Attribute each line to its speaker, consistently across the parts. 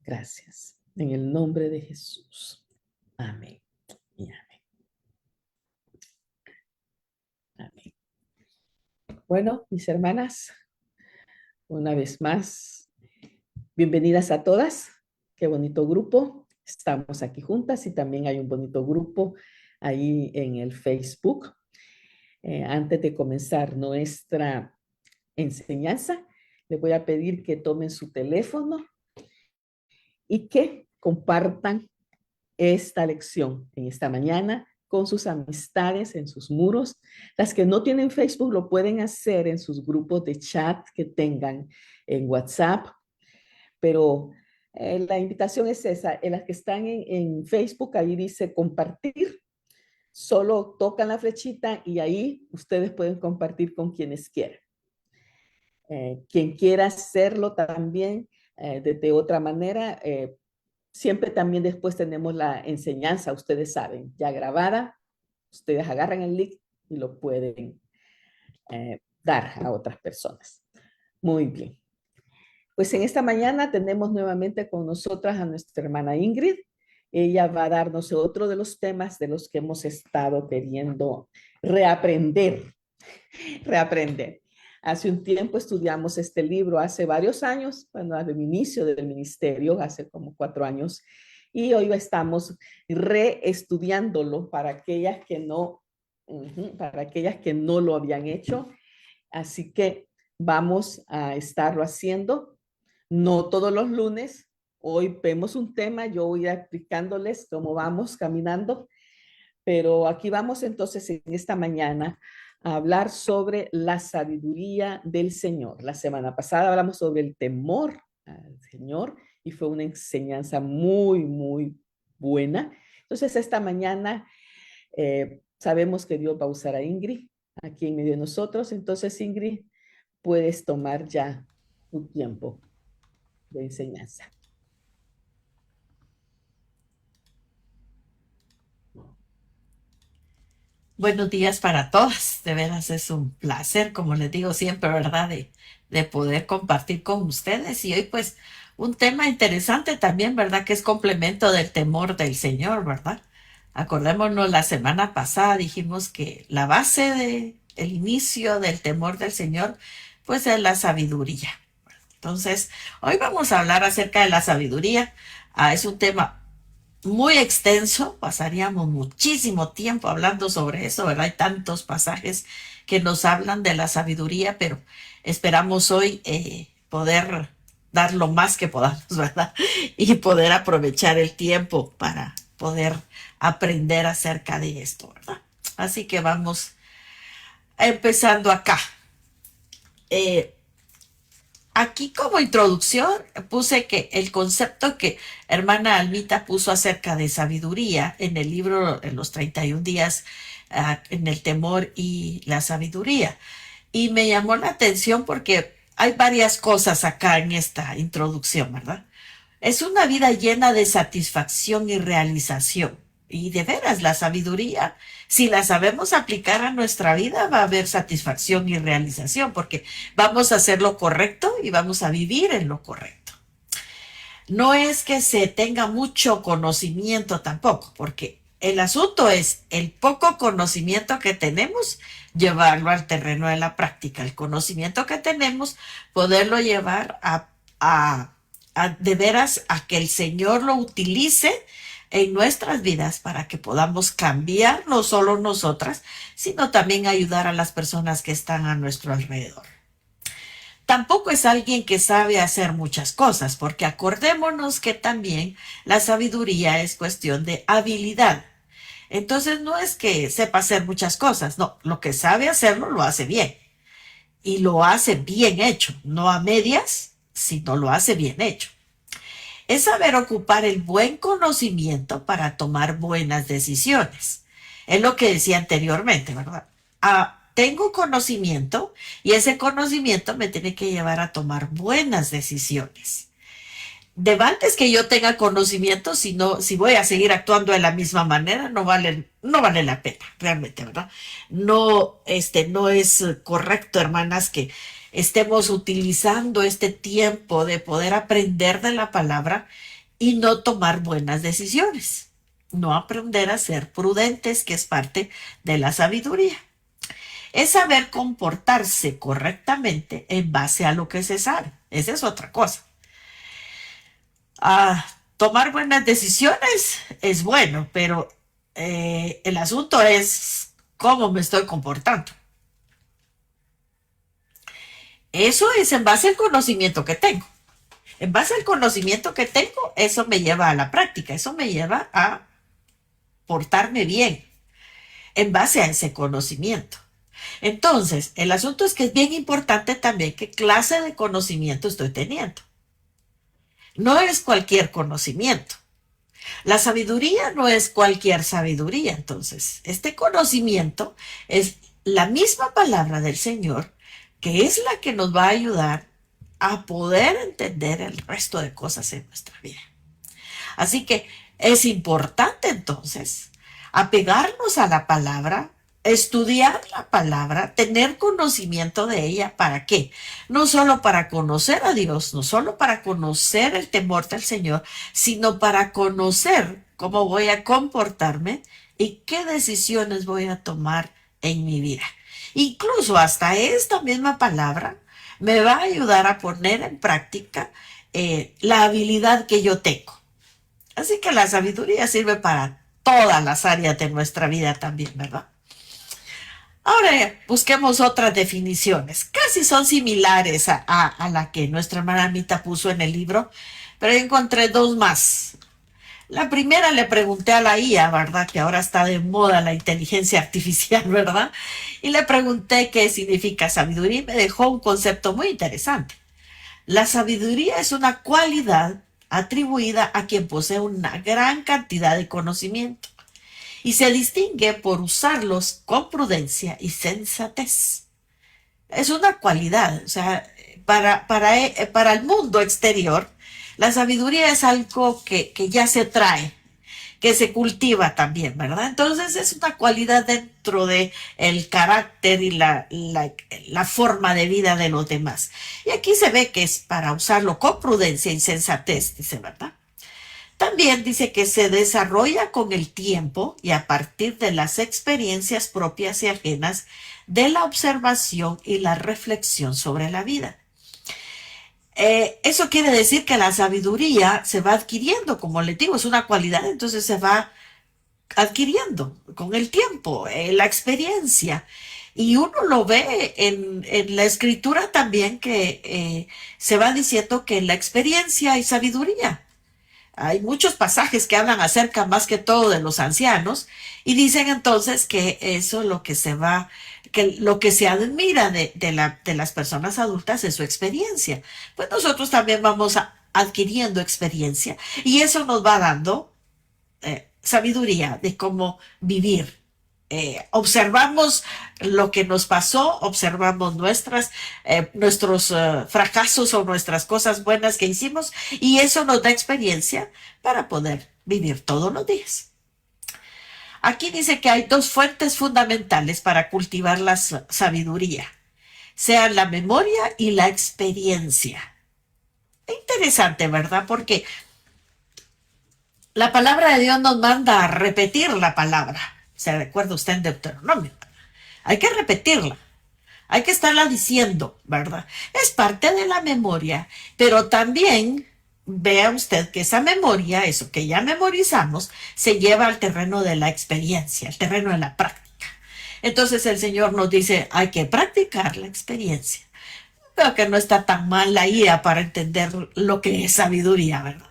Speaker 1: Gracias. En el nombre de Jesús. Amén. Y amén. Amén. Bueno, mis hermanas, una vez más, bienvenidas a todas. Qué bonito grupo. Estamos aquí juntas y también hay un bonito grupo ahí en el Facebook. Antes de comenzar nuestra enseñanza, les voy a pedir que tomen su teléfono y que compartan esta lección en esta mañana con sus amistades en sus muros. Las que no tienen Facebook lo pueden hacer en sus grupos de chat que tengan en WhatsApp, pero la invitación es esa. En las que están en Facebook, ahí dice compartir. Solo tocan la flechita y ahí ustedes pueden compartir con quienes quieran. Quien quiera hacerlo también de otra manera, siempre también después tenemos la enseñanza, ustedes saben, ya grabada. Ustedes agarran el link y lo pueden dar a otras personas. Muy bien. Pues en esta mañana tenemos nuevamente con nosotras a nuestra hermana Ingrid. Ella va a darnos otro de los temas de los que hemos estado queriendo reaprender. Hace un tiempo estudiamos este libro, hace varios años, cuando al inicio del ministerio, hace como 4 años, y hoy estamos reestudiándolo para aquellas que no lo habían hecho. Así que vamos a estarlo haciendo, no todos los lunes. Hoy vemos un tema, yo voy a ir explicándoles cómo vamos caminando, pero aquí vamos entonces en esta mañana a hablar sobre la sabiduría del Señor. La semana pasada hablamos sobre el temor al Señor y fue una enseñanza muy, muy buena. Entonces esta mañana sabemos que Dios va a usar a Ingrid aquí en medio de nosotros. Entonces, Ingrid, puedes tomar ya tu tiempo de enseñanza.
Speaker 2: Buenos días para todas. De veras es un placer, como les digo siempre, ¿verdad? De poder compartir con ustedes. Y hoy pues un tema interesante también, ¿verdad? Que es complemento del temor del Señor, ¿verdad? Acordémonos, la semana pasada dijimos que la base de el inicio del temor del Señor pues es la sabiduría. Entonces, hoy vamos a hablar acerca de la sabiduría. Es un tema muy extenso, pasaríamos muchísimo tiempo hablando sobre eso, ¿verdad? Hay tantos pasajes que nos hablan de la sabiduría, pero esperamos hoy poder dar lo más que podamos, ¿verdad? Y poder aprovechar el tiempo para poder aprender acerca de esto, ¿verdad? Así que vamos empezando acá. Aquí como introducción puse que el concepto que hermana Almita puso acerca de sabiduría en el libro en los 31 días en el temor y la sabiduría. Y me llamó la atención porque hay varias cosas acá en esta introducción, ¿verdad? Es una vida llena de satisfacción y realización. Y de veras, la sabiduría, si la sabemos aplicar a nuestra vida, va a haber satisfacción y realización, porque vamos a hacer lo correcto y vamos a vivir en lo correcto. No es que se tenga mucho conocimiento tampoco, porque el asunto es el poco conocimiento que tenemos, llevarlo al terreno de la práctica. El conocimiento que tenemos, poderlo llevar de veras a que el Señor lo utilice en nuestras vidas para que podamos cambiar no solo nosotras, sino también ayudar a las personas que están a nuestro alrededor. Tampoco es alguien que sabe hacer muchas cosas, porque acordémonos que también la sabiduría es cuestión de habilidad. Entonces no es que sepa hacer muchas cosas, no, lo que sabe hacerlo lo hace bien. Y lo hace bien hecho, no a medias, sino lo hace bien hecho. Es saber ocupar el buen conocimiento para tomar buenas decisiones. Es lo que decía anteriormente, ¿verdad? Tengo conocimiento y ese conocimiento me tiene que llevar a tomar buenas decisiones. De antes que yo tenga conocimiento, si voy a seguir actuando de la misma manera, no vale la pena, realmente, ¿verdad? No es correcto, hermanas, que estemos utilizando este tiempo de poder aprender de la palabra y no tomar buenas decisiones, no aprender a ser prudentes, que es parte de la sabiduría. Es saber comportarse correctamente en base a lo que se sabe. Esa es otra cosa. Tomar buenas decisiones es bueno, pero el asunto es cómo me estoy comportando. Eso es en base al conocimiento que tengo. En base al conocimiento que tengo, eso me lleva a la práctica, eso me lleva a portarme bien en base a ese conocimiento. Entonces, el asunto es que es bien importante también qué clase de conocimiento estoy teniendo. No es cualquier conocimiento. La sabiduría no es cualquier sabiduría. Entonces, este conocimiento es la misma palabra del Señor, que es la que nos va a ayudar a poder entender el resto de cosas en nuestra vida. Así que es importante entonces apegarnos a la palabra, estudiar la palabra, tener conocimiento de ella. ¿Para qué? No solo para conocer a Dios, no solo para conocer el temor del Señor, sino para conocer cómo voy a comportarme y qué decisiones voy a tomar en mi vida. Incluso hasta esta misma palabra me va a ayudar a poner en práctica la habilidad que yo tengo. Así que la sabiduría sirve para todas las áreas de nuestra vida también, ¿verdad? Ahora busquemos otras definiciones. Casi son similares a la que nuestra hermana Anita puso en el libro, pero encontré dos más. La primera le pregunté a la IA, ¿verdad? Que ahora está de moda la inteligencia artificial, ¿verdad? Y le pregunté qué significa sabiduría y me dejó un concepto muy interesante. La sabiduría es una cualidad atribuida a quien posee una gran cantidad de conocimiento y se distingue por usarlos con prudencia y sensatez. Es una cualidad, o sea, para el mundo exterior, la sabiduría es algo que ya se trae, que se cultiva también, ¿verdad? Entonces es una cualidad dentro de el carácter y la forma de vida de los demás. Y aquí se ve que es para usarlo con prudencia y sensatez, dice, ¿verdad? También dice que se desarrolla con el tiempo y a partir de las experiencias propias y ajenas, de la observación y la reflexión sobre la vida. Eso quiere decir que la sabiduría se va adquiriendo, como les digo, es una cualidad, entonces se va adquiriendo con el tiempo, la experiencia. Y uno lo ve en la escritura también que se va diciendo que en la experiencia hay sabiduría. Hay muchos pasajes que hablan acerca más que todo de los ancianos y dicen entonces que eso es lo que se va, que lo que se admira de las personas adultas es su experiencia. Pues nosotros también vamos adquiriendo experiencia y eso nos va dando sabiduría de cómo vivir. Observamos lo que nos pasó, observamos nuestros fracasos o nuestras cosas buenas que hicimos y eso nos da experiencia para poder vivir todos los días. Aquí dice que hay dos fuentes fundamentales para cultivar la sabiduría, sean la memoria y la experiencia. Interesante, ¿verdad? Porque la palabra de Dios nos manda a repetir la palabra. ¿Se recuerda usted en Deuteronomio? Hay que repetirla. Hay que estarla diciendo, ¿verdad? Es parte de la memoria, pero también vea usted que esa memoria, eso que ya memorizamos, se lleva al terreno de la experiencia, al terreno de la práctica. Entonces el Señor nos dice, hay que practicar la experiencia. Creo que no está tan mal la guía para entender lo que es sabiduría, ¿verdad?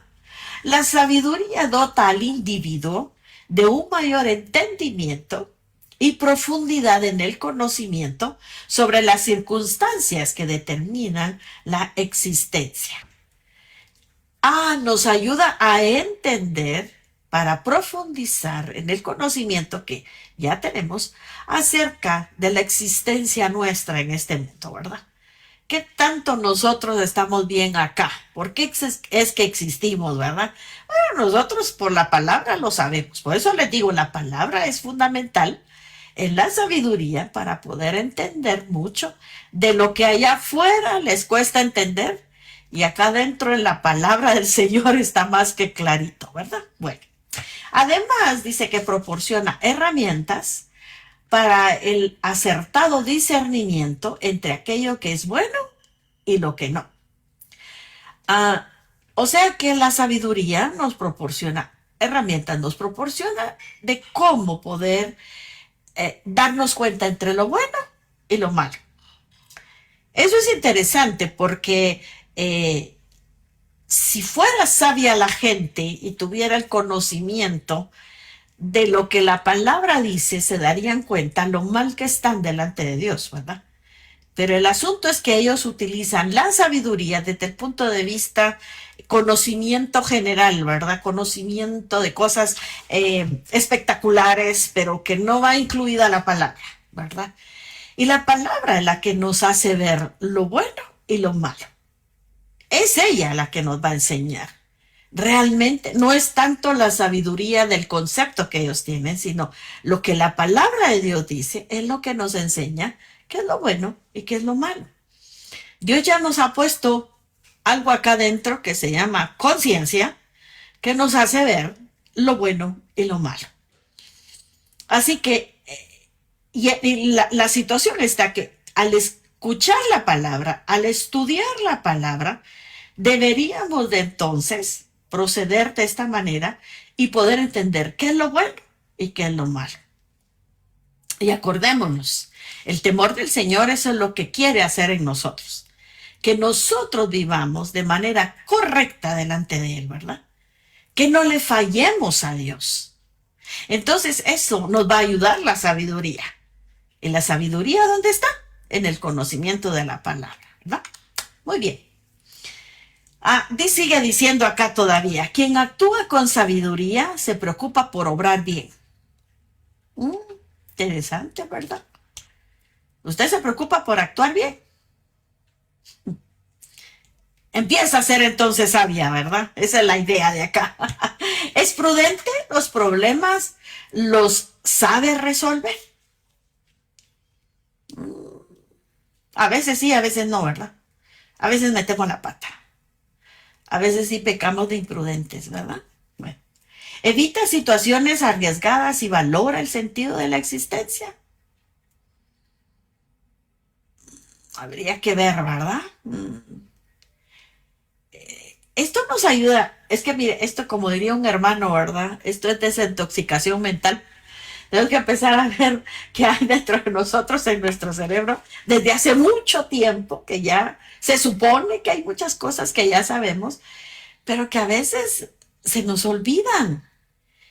Speaker 2: La sabiduría dota al individuo de un mayor entendimiento y profundidad en el conocimiento sobre las circunstancias que determinan la existencia. Nos ayuda a entender para profundizar en el conocimiento que ya tenemos acerca de la existencia nuestra en este mundo, ¿verdad? ¿Qué tanto nosotros estamos bien acá? ¿Por qué es que existimos, verdad? Bueno, nosotros por la palabra lo sabemos. Por eso les digo, la palabra es fundamental en la sabiduría para poder entender mucho de lo que allá afuera les cuesta entender. Y acá dentro en la palabra del Señor está más que clarito, ¿verdad? Bueno, además dice que proporciona herramientas para el acertado discernimiento entre aquello que es bueno y lo que no. Ah, o sea que la sabiduría nos proporciona herramientas, nos proporciona de cómo poder darnos cuenta entre lo bueno y lo malo. Eso es interesante porque si fuera sabia la gente y tuviera el conocimiento de lo que la palabra dice, se darían cuenta lo mal que están delante de Dios, ¿verdad? Pero el asunto es que ellos utilizan la sabiduría desde el punto de vista conocimiento general, ¿verdad? Conocimiento de cosas espectaculares, pero que no va incluida la palabra, ¿verdad? Y la palabra es la que nos hace ver lo bueno y lo malo. Es ella la que nos va a enseñar. Realmente no es tanto la sabiduría del concepto que ellos tienen, sino lo que la palabra de Dios dice es lo que nos enseña qué es lo bueno y qué es lo malo. Dios ya nos ha puesto algo acá dentro que se llama conciencia, que nos hace ver lo bueno y lo malo. Así que la situación está que al escuchar la palabra, al estudiar la palabra, deberíamos de entonces proceder de esta manera y poder entender qué es lo bueno y qué es lo malo. Y acordémonos, el temor del Señor, eso es lo que quiere hacer en nosotros. Que nosotros vivamos de manera correcta delante de Él, ¿verdad? Que no le fallemos a Dios. Entonces eso nos va a ayudar la sabiduría. ¿Y la sabiduría dónde está? En el conocimiento de la palabra, ¿verdad? Muy bien. Sigue diciendo acá todavía, quien actúa con sabiduría se preocupa por obrar bien. Interesante, ¿verdad? Usted se preocupa por actuar bien. Empieza a ser entonces sabia, ¿verdad? Esa es la idea de acá. ¿Es prudente? ¿Los problemas los sabe resolver? A veces sí, a veces no, ¿verdad? A veces metemos la pata. A veces sí pecamos de imprudentes, ¿verdad? Bueno. Evita situaciones arriesgadas y valora el sentido de la existencia. Habría que ver, ¿verdad? Esto nos ayuda. Es que mire, esto como diría un hermano, ¿verdad? Esto es desintoxicación mental. Tenemos que empezar a ver qué hay dentro de nosotros, en nuestro cerebro, desde hace mucho tiempo, que ya se supone que hay muchas cosas que ya sabemos, pero que a veces se nos olvidan.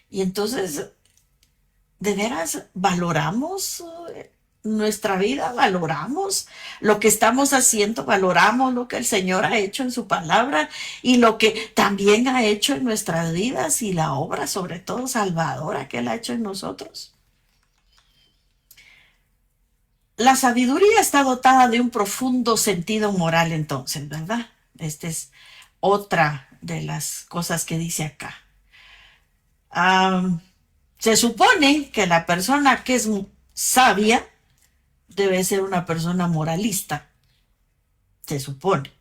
Speaker 2: Y entonces, ¿de veras valoramos nuestra vida? ¿Valoramos lo que estamos haciendo? ¿Valoramos lo que el Señor ha hecho en su palabra y lo que también ha hecho en nuestras vidas y la obra, sobre todo salvadora, que Él ha hecho en nosotros? La sabiduría está dotada de un profundo sentido moral entonces, ¿verdad? Esta es otra de las cosas que dice acá. Se supone que la persona que es sabia debe ser una persona moralista. Se supone,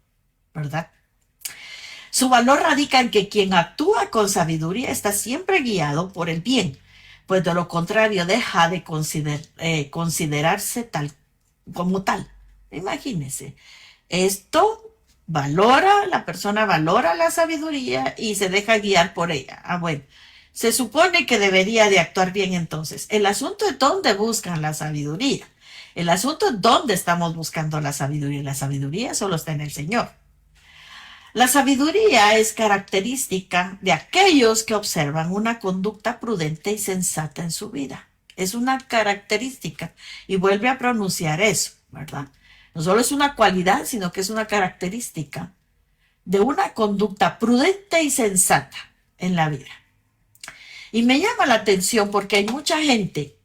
Speaker 2: ¿verdad? Su valor radica en que quien actúa con sabiduría está siempre guiado por el bien, pues de lo contrario deja de considerarse tal como tal. Imagínense, esto la persona valora la sabiduría y se deja guiar por ella. Bueno, se supone que debería de actuar bien entonces. El asunto es dónde buscan la sabiduría. El asunto es dónde estamos buscando la sabiduría. La sabiduría solo está en el Señor. La sabiduría es característica de aquellos que observan una conducta prudente y sensata en su vida. Es una característica y vuelve a pronunciar eso, ¿verdad? No solo es una cualidad, sino que es una característica de una conducta prudente y sensata en la vida. Y me llama la atención porque hay mucha gente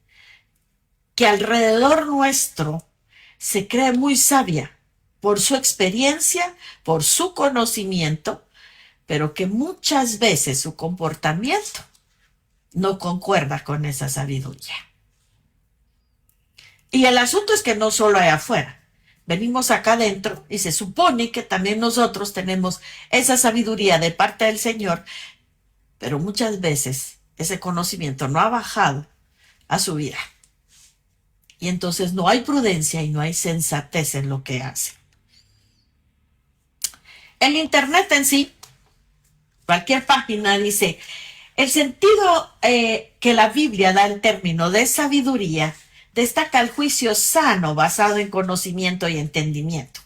Speaker 2: que alrededor nuestro se cree muy sabia por su experiencia, por su conocimiento, pero que muchas veces su comportamiento no concuerda con esa sabiduría. Y el asunto es que no solo hay afuera. Venimos acá adentro y se supone que también nosotros tenemos esa sabiduría de parte del Señor, pero muchas veces ese conocimiento no ha bajado a su vida. Y entonces no hay prudencia y no hay sensatez en lo que hace. El Internet en sí, cualquier página dice, el sentido que la Biblia da al término de sabiduría destaca el juicio sano basado en conocimiento y entendimiento.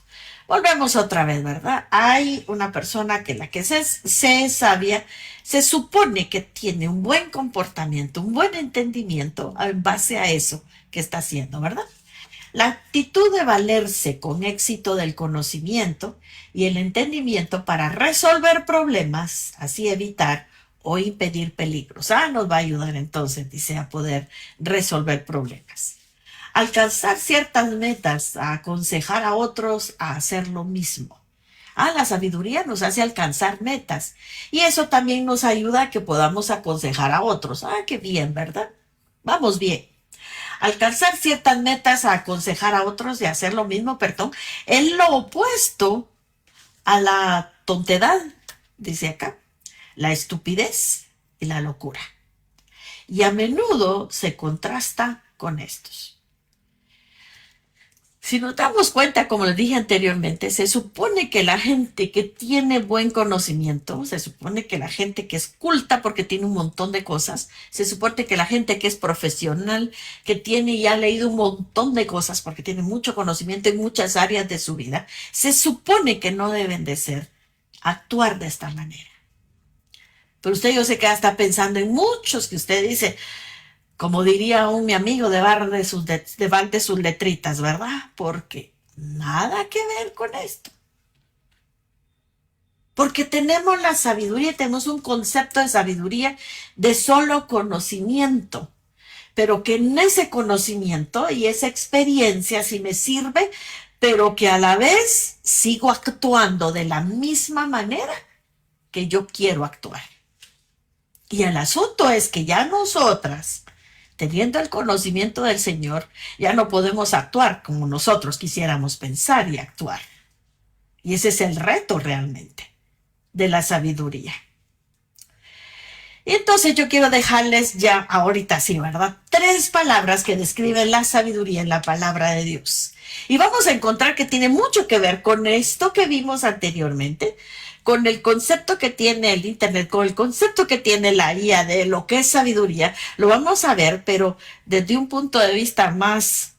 Speaker 2: Volvemos otra vez, ¿verdad? Hay una persona que la que se es sabia, se supone que tiene un buen comportamiento, un buen entendimiento en base a eso que está haciendo, ¿verdad? La actitud de valerse con éxito del conocimiento y el entendimiento para resolver problemas, así evitar o impedir peligros. Nos va a ayudar entonces, dice, a poder resolver problemas. Alcanzar ciertas metas, a aconsejar a otros a hacer lo mismo. La sabiduría nos hace alcanzar metas y eso también nos ayuda a que podamos aconsejar a otros. Qué bien, ¿verdad? Vamos bien. Alcanzar ciertas metas, a aconsejar a otros y hacer lo mismo, perdón, es lo opuesto a la tontedad, dice acá, la estupidez y la locura. Y a menudo se contrasta con estos. Si nos damos cuenta, como les dije anteriormente, se supone que la gente que tiene buen conocimiento, se supone que la gente que es culta porque tiene un montón de cosas, se supone que la gente que es profesional, que tiene y ha leído un montón de cosas porque tiene mucho conocimiento en muchas áreas de su vida, se supone que no deben de ser, actuar de esta manera. Pero usted yo sé que está pensando en muchos que usted dice, como diría mi amigo, de bar de sus letritas, ¿verdad? Porque nada que ver con esto. Porque tenemos la sabiduría, tenemos un concepto de sabiduría de solo conocimiento, pero que en ese conocimiento y esa experiencia sí me sirve, pero que a la vez sigo actuando de la misma manera que yo quiero actuar. Y el asunto es que ya nosotras, teniendo el conocimiento del Señor, ya no podemos actuar como nosotros quisiéramos pensar y actuar. Y ese es el reto realmente de la sabiduría. Y entonces yo quiero dejarles ya ahorita sí, ¿verdad? 3 palabras que describen la sabiduría en la palabra de Dios. Y vamos a encontrar que tiene mucho que ver con esto que vimos anteriormente, con el concepto que tiene el Internet, con el concepto que tiene la IA de lo que es sabiduría. Lo vamos a ver, pero desde un punto de vista más,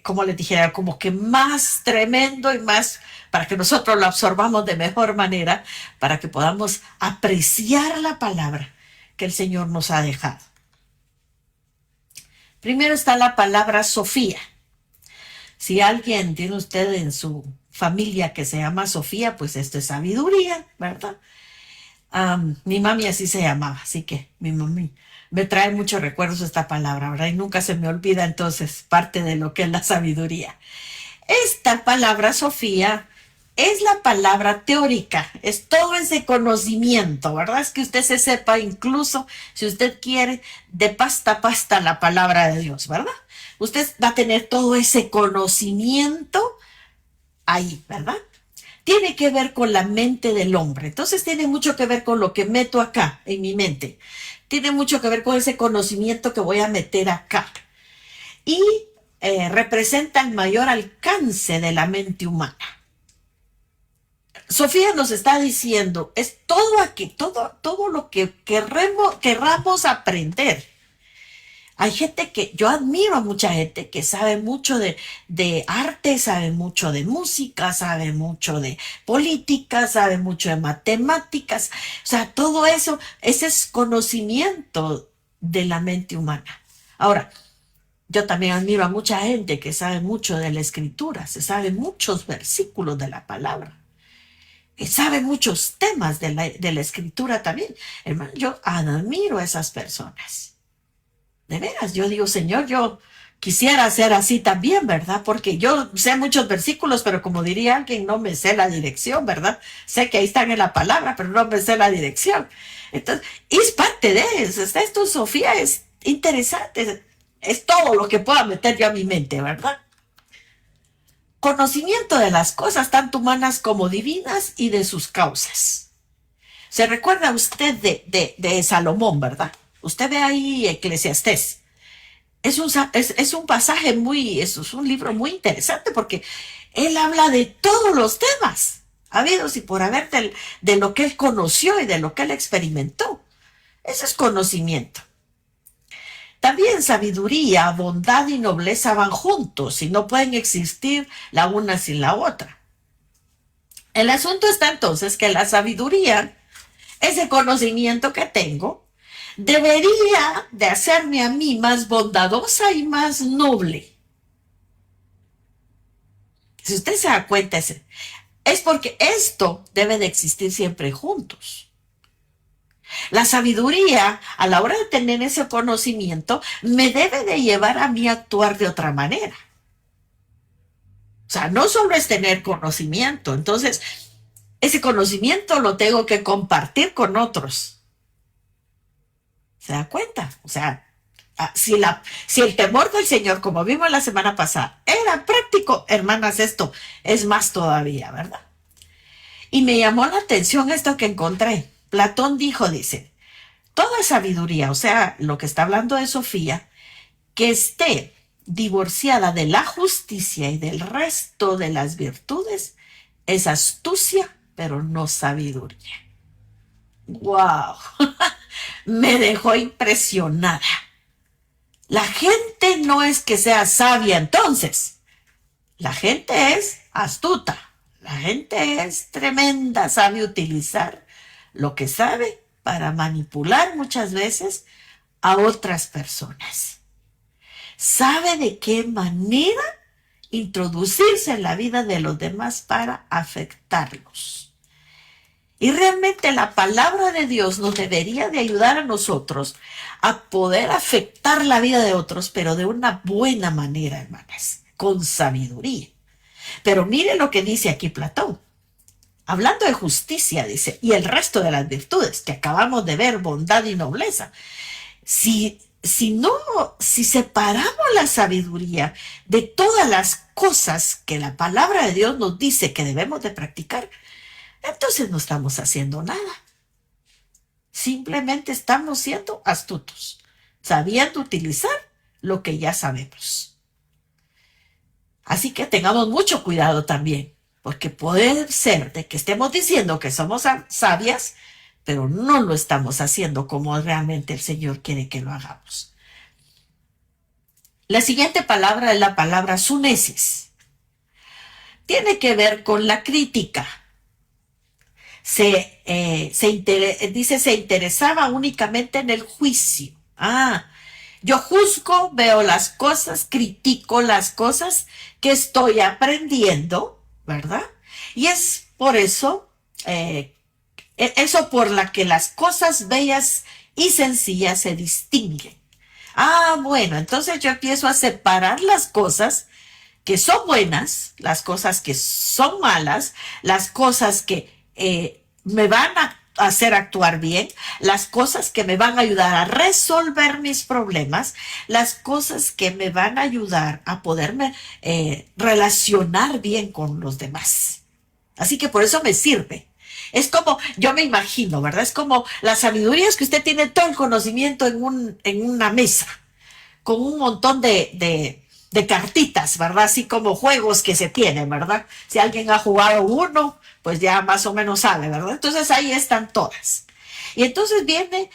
Speaker 2: como les dijera, como que más tremendo y más para que nosotros lo absorbamos de mejor manera, para que podamos apreciar la palabra que el Señor nos ha dejado. Primero está la palabra Sofía. Si alguien tiene usted en su familia que se llama Sofía, pues esto es sabiduría, ¿verdad? Mi mami así se llamaba, así que mi mami me trae muchos recuerdos esta palabra, ¿verdad? Y nunca se me olvida entonces parte de lo que es la sabiduría. Esta palabra Sofía es la palabra teórica, es todo ese conocimiento, ¿verdad? Es que usted se sepa incluso, si usted quiere, de pasta a pasta la palabra de Dios, ¿verdad? Usted va a tener todo ese conocimiento ahí, ¿verdad? Tiene que ver con la mente del hombre, entonces tiene mucho que ver con lo que meto acá en mi mente, tiene mucho que ver con ese conocimiento que voy a meter acá y representa el mayor alcance de la mente humana. Sofía nos está diciendo, es todo aquí, todo lo que querramos aprender. Hay gente que, yo admiro a mucha gente que sabe mucho de arte, sabe mucho de música, sabe mucho de política, sabe mucho de matemáticas. O sea, todo eso, ese es conocimiento de la mente humana. Ahora, yo también admiro a mucha gente que sabe mucho de la escritura, se sabe muchos versículos de la palabra. Y sabe muchos temas de la escritura también. Hermano, yo admiro a esas personas. De veras, yo digo, Señor, yo quisiera ser así también, ¿verdad? Porque yo sé muchos versículos, pero como diría alguien, no me sé la dirección, ¿verdad? Sé que ahí están en la palabra, pero no me sé la dirección. Entonces, es parte de eso. Esto, Sofía, es interesante. Es todo lo que pueda meter yo a mi mente, ¿verdad? Conocimiento de las cosas tanto humanas como divinas y de sus causas. Se recuerda usted de Salomón, ¿verdad? Usted ve ahí Eclesiastés. Es un pasaje es un libro muy interesante porque él habla de todos los temas habidos y por haber de lo que él conoció y de lo que él experimentó. Eso es conocimiento. También sabiduría, bondad y nobleza van juntos y no pueden existir la una sin la otra. El asunto está entonces que la sabiduría, ese conocimiento que tengo, debería de hacerme a mí más bondadosa y más noble. Si usted se da cuenta, es porque esto debe de existir siempre juntos. La sabiduría, a la hora de tener ese conocimiento, me debe de llevar a mí a actuar de otra manera. O sea, no solo es tener conocimiento, entonces ese conocimiento lo tengo que compartir con otros. ¿Se da cuenta? O sea, si el temor del Señor, como vimos la semana pasada, era práctico, hermanas, esto es más todavía, ¿verdad? Y me llamó la atención esto que encontré. Platón dice, toda sabiduría, o sea, lo que está hablando de Sofía, que esté divorciada de la justicia y del resto de las virtudes, es astucia, pero no sabiduría. ¡Wow! Me dejó impresionada. La gente no es que sea sabia entonces. La gente es astuta. La gente es tremenda, sabe utilizar lo que sabe para manipular muchas veces a otras personas. Sabe de qué manera introducirse en la vida de los demás para afectarlos. Y realmente la palabra de Dios nos debería de ayudar a nosotros a poder afectar la vida de otros, pero de una buena manera, hermanas, con sabiduría. Pero mire lo que dice aquí Platón. Hablando de justicia, dice, y el resto de las virtudes que acabamos de ver, bondad y nobleza. Si separamos la sabiduría de todas las cosas que la palabra de Dios nos dice que debemos de practicar, entonces no estamos haciendo nada. Simplemente estamos siendo astutos, sabiendo utilizar lo que ya sabemos. Así que tengamos mucho cuidado también, porque puede ser de que estemos diciendo que somos sabias, pero no lo estamos haciendo como realmente el Señor quiere que lo hagamos. La siguiente palabra es la palabra sunesis. Tiene que ver con la crítica. Dice, se interesaba únicamente en el juicio. Yo juzgo, veo las cosas, critico las cosas que estoy aprendiendo, ¿verdad? Y es por eso, por la que las cosas bellas y sencillas se distinguen. Bueno, entonces yo empiezo a separar las cosas que son buenas, las cosas que son malas, las cosas que me van a hacer actuar bien, las cosas que me van a ayudar a resolver mis problemas, las cosas que me van a ayudar a poderme relacionar bien con los demás. Así que por eso me sirve. Es como, yo me imagino, ¿verdad? Es como la sabiduría es que usted tiene todo el conocimiento en una mesa, con un montón de cartitas, ¿verdad? Así como juegos que se tienen, ¿verdad? Si alguien ha jugado uno, pues ya más o menos sabe, ¿verdad? Entonces ahí están todas. Y entonces viene,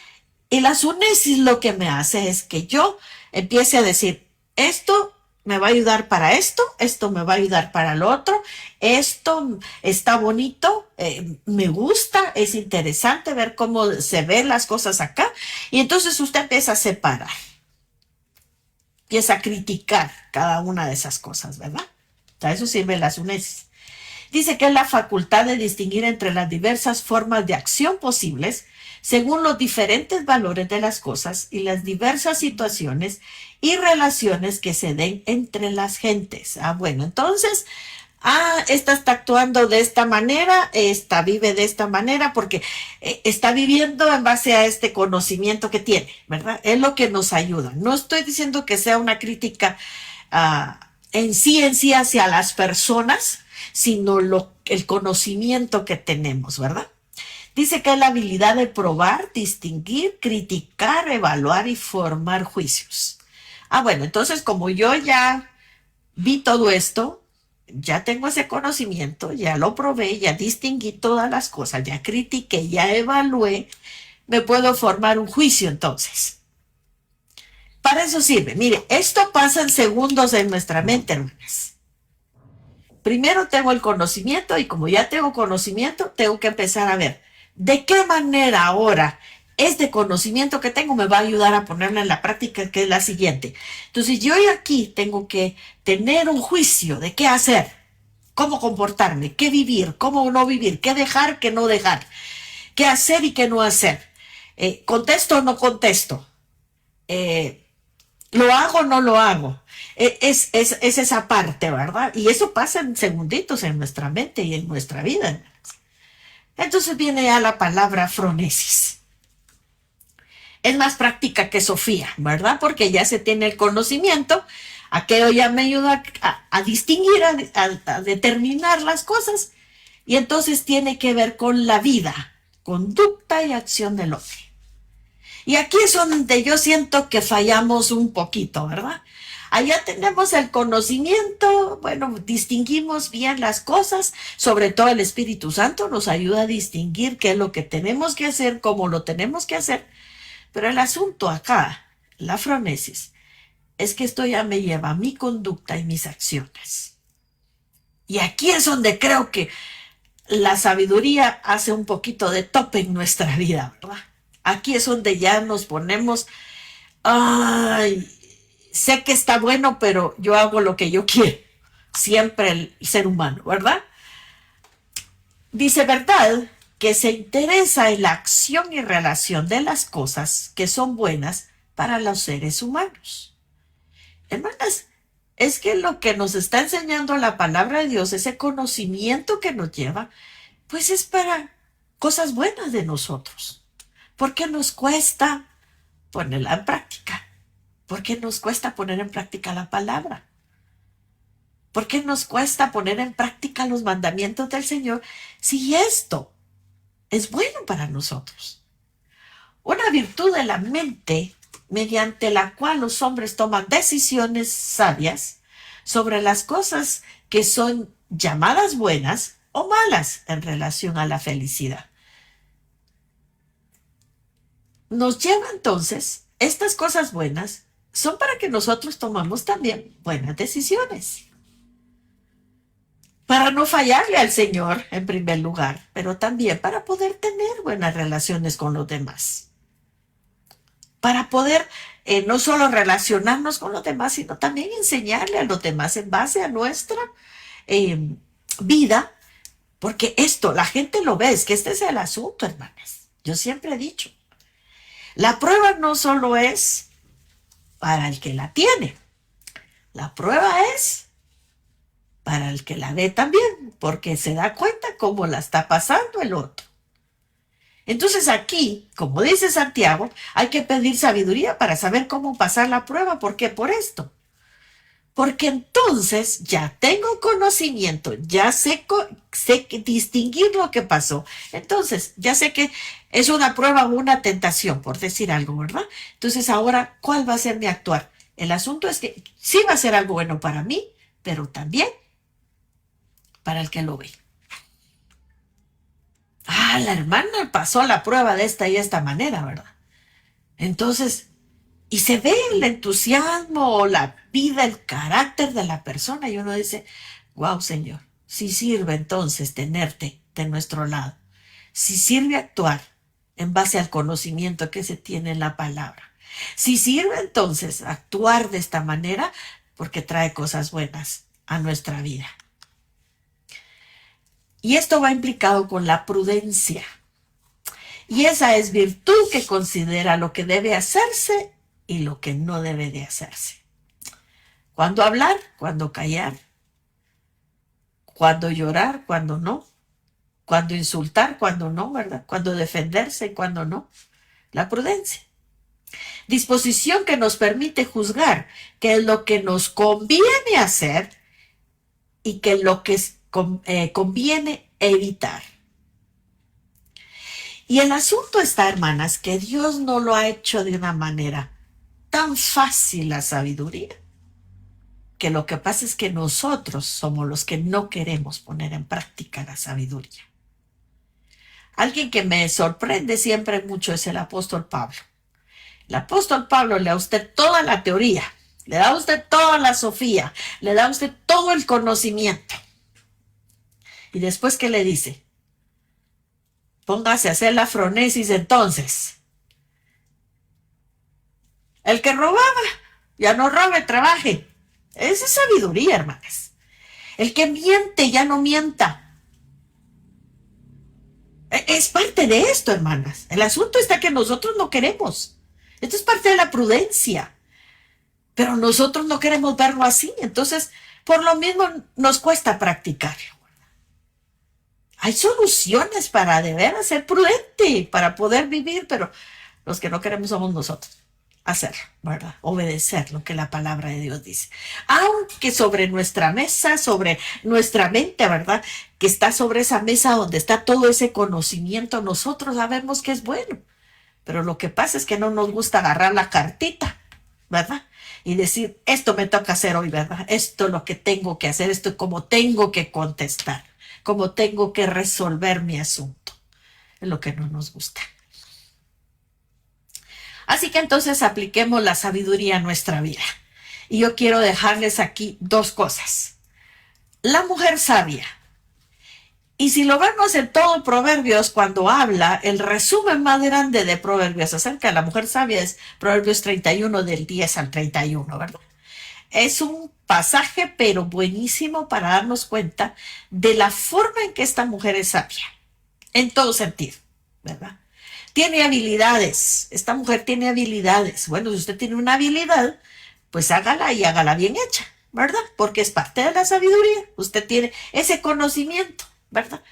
Speaker 2: y la sunesis lo que me hace es que yo empiece a decir, esto me va a ayudar para esto me va a ayudar para lo otro, esto está bonito, me gusta, es interesante ver cómo se ven las cosas acá. Y entonces usted empieza a separar. Empieza a criticar cada una de esas cosas, ¿verdad? Para eso sirve la sunesis. Dice que es la facultad de distinguir entre las diversas formas de acción posibles según los diferentes valores de las cosas y las diversas situaciones y relaciones que se den entre las gentes. Bueno, entonces esta está actuando de esta manera, esta vive de esta manera, porque está viviendo en base a este conocimiento que tiene, ¿verdad? Es lo que nos ayuda. No estoy diciendo que sea una crítica en sí hacia las personas, sino el conocimiento que tenemos, ¿verdad? Dice que es la habilidad de probar, distinguir, criticar, evaluar y formar juicios. Bueno, entonces como yo ya vi todo esto, ya tengo ese conocimiento, ya lo probé, ya distinguí todas las cosas, ya critiqué, ya evalué, me puedo formar un juicio entonces. Para eso sirve. Mire, esto pasa en segundos en nuestra mente, hermanas. Primero tengo el conocimiento y como ya tengo conocimiento, tengo que empezar a ver de qué manera ahora este conocimiento que tengo me va a ayudar a ponerlo en la práctica, que es la siguiente. Entonces yo aquí tengo que tener un juicio de qué hacer, cómo comportarme, qué vivir, cómo no vivir, qué dejar, qué no dejar, qué hacer y qué no hacer. ¿Contesto o no contesto? ¿Lo hago o no lo hago? Es esa parte, ¿verdad? Y eso pasa en segunditos en nuestra mente y en nuestra vida. Entonces viene ya la palabra fronesis. Es más práctica que Sofía, ¿verdad? Porque ya se tiene el conocimiento, aquello ya me ayuda a distinguir, a determinar las cosas, y entonces tiene que ver con la vida, conducta y acción del hombre. Y aquí es donde yo siento que fallamos un poquito, ¿verdad? Allá tenemos el conocimiento, bueno, distinguimos bien las cosas, sobre todo el Espíritu Santo nos ayuda a distinguir qué es lo que tenemos que hacer, cómo lo tenemos que hacer, pero el asunto acá, la fronesis, es que esto ya me lleva a mi conducta y mis acciones. Y aquí es donde creo que la sabiduría hace un poquito de tope en nuestra vida, ¿verdad? Aquí es donde ya nos ponemos, sé que está bueno, pero yo hago lo que yo quiero. Siempre el ser humano, ¿verdad? Dice, ¿verdad? Que se interesa en la acción y relación de las cosas que son buenas para los seres humanos. Hermanas, es que lo que nos está enseñando la palabra de Dios, ese conocimiento que nos lleva, pues es para cosas buenas de nosotros. ¿Por qué nos cuesta ponerla en práctica? ¿Por qué nos cuesta poner en práctica la palabra? ¿Por qué nos cuesta poner en práctica los mandamientos del Señor si esto es bueno para nosotros? Una virtud de la mente mediante la cual los hombres toman decisiones sabias sobre las cosas que son llamadas buenas o malas en relación a la felicidad. Nos lleva entonces, estas cosas buenas son para que nosotros tomamos también buenas decisiones. Para no fallarle al Señor en primer lugar, pero también para poder tener buenas relaciones con los demás. Para poder no solo relacionarnos con los demás, sino también enseñarle a los demás en base a nuestra vida, porque esto, la gente lo ve, es que este es el asunto, hermanas. Yo siempre he dicho, la prueba no solo es para el que la tiene, la prueba es para el que la ve también, porque se da cuenta cómo la está pasando el otro. Entonces aquí, como dice Santiago, hay que pedir sabiduría para saber cómo pasar la prueba. ¿Por qué? Por esto. Porque entonces ya tengo conocimiento, ya sé distinguir lo que pasó. Entonces ya sé que es una prueba o una tentación, por decir algo, ¿verdad? Entonces ahora, ¿cuál va a ser mi actuar? El asunto es que sí va a ser algo bueno para mí, pero también para el que lo ve. La hermana pasó la prueba de esta y esta manera, ¿verdad? Entonces, y se ve el entusiasmo o la vida, el carácter de la persona, y uno dice, wow, Señor, si sirve entonces tenerte de nuestro lado, si sirve actuar en base al conocimiento que se tiene en la palabra, si sirve entonces actuar de esta manera, porque trae cosas buenas a nuestra vida. Y esto va implicado con la prudencia. Y esa es virtud que considera lo que debe hacerse y lo que no debe de hacerse. Cuándo hablar, cuándo callar, Cuándo llorar, cuándo no. Cuándo insultar, cuándo no, ¿verdad? Cuándo defenderse, cuándo no. La prudencia. Disposición que nos permite juzgar qué es lo que nos conviene hacer y qué es lo que conviene evitar. Y el asunto está, hermanas, que Dios no lo ha hecho de una manera tan fácil la sabiduría, que lo que pasa es que nosotros somos los que no queremos poner en práctica la sabiduría. Alguien que me sorprende siempre mucho es el apóstol Pablo. El apóstol Pablo le da a usted toda la teoría, le da a usted toda la sofía, le da a usted todo el conocimiento. Y después, ¿qué le dice? Póngase a hacer la fronesis entonces. El que robaba, ya no robe, trabaje. Esa es sabiduría, hermanas. El que miente, ya no mienta. Es parte de esto, hermanas. El asunto está que nosotros no queremos. Esto es parte de la prudencia. Pero nosotros no queremos verlo así. Entonces, por lo mismo, nos cuesta practicarlo. Hay soluciones para de veras ser prudente, para poder vivir, pero los que no queremos somos nosotros. Hacerlo, ¿verdad? Obedecer lo que la palabra de Dios dice. Aunque sobre nuestra mesa, sobre nuestra mente, ¿verdad? Que está sobre esa mesa donde está todo ese conocimiento, nosotros sabemos que es bueno. Pero lo que pasa es que no nos gusta agarrar la cartita, ¿verdad? Y decir, esto me toca hacer hoy, ¿verdad? Esto es lo que tengo que hacer, esto es como tengo que contestar, como tengo que resolver mi asunto. Es lo que no nos gusta. Así que entonces apliquemos la sabiduría a nuestra vida. Y yo quiero dejarles aquí dos cosas. La mujer sabia. Y si lo vemos en todo Proverbios, cuando habla, el resumen más grande de Proverbios acerca de la mujer sabia es Proverbios 31 del 10 al 31, ¿verdad? Es un pasaje, pero buenísimo para darnos cuenta de la forma en que esta mujer es sabia, en todo sentido, ¿verdad? Tiene habilidades, esta mujer tiene habilidades. Bueno, si usted tiene una habilidad, pues hágala y hágala bien hecha, ¿verdad? Porque es parte de la sabiduría. Usted tiene ese conocimiento, ¿verdad?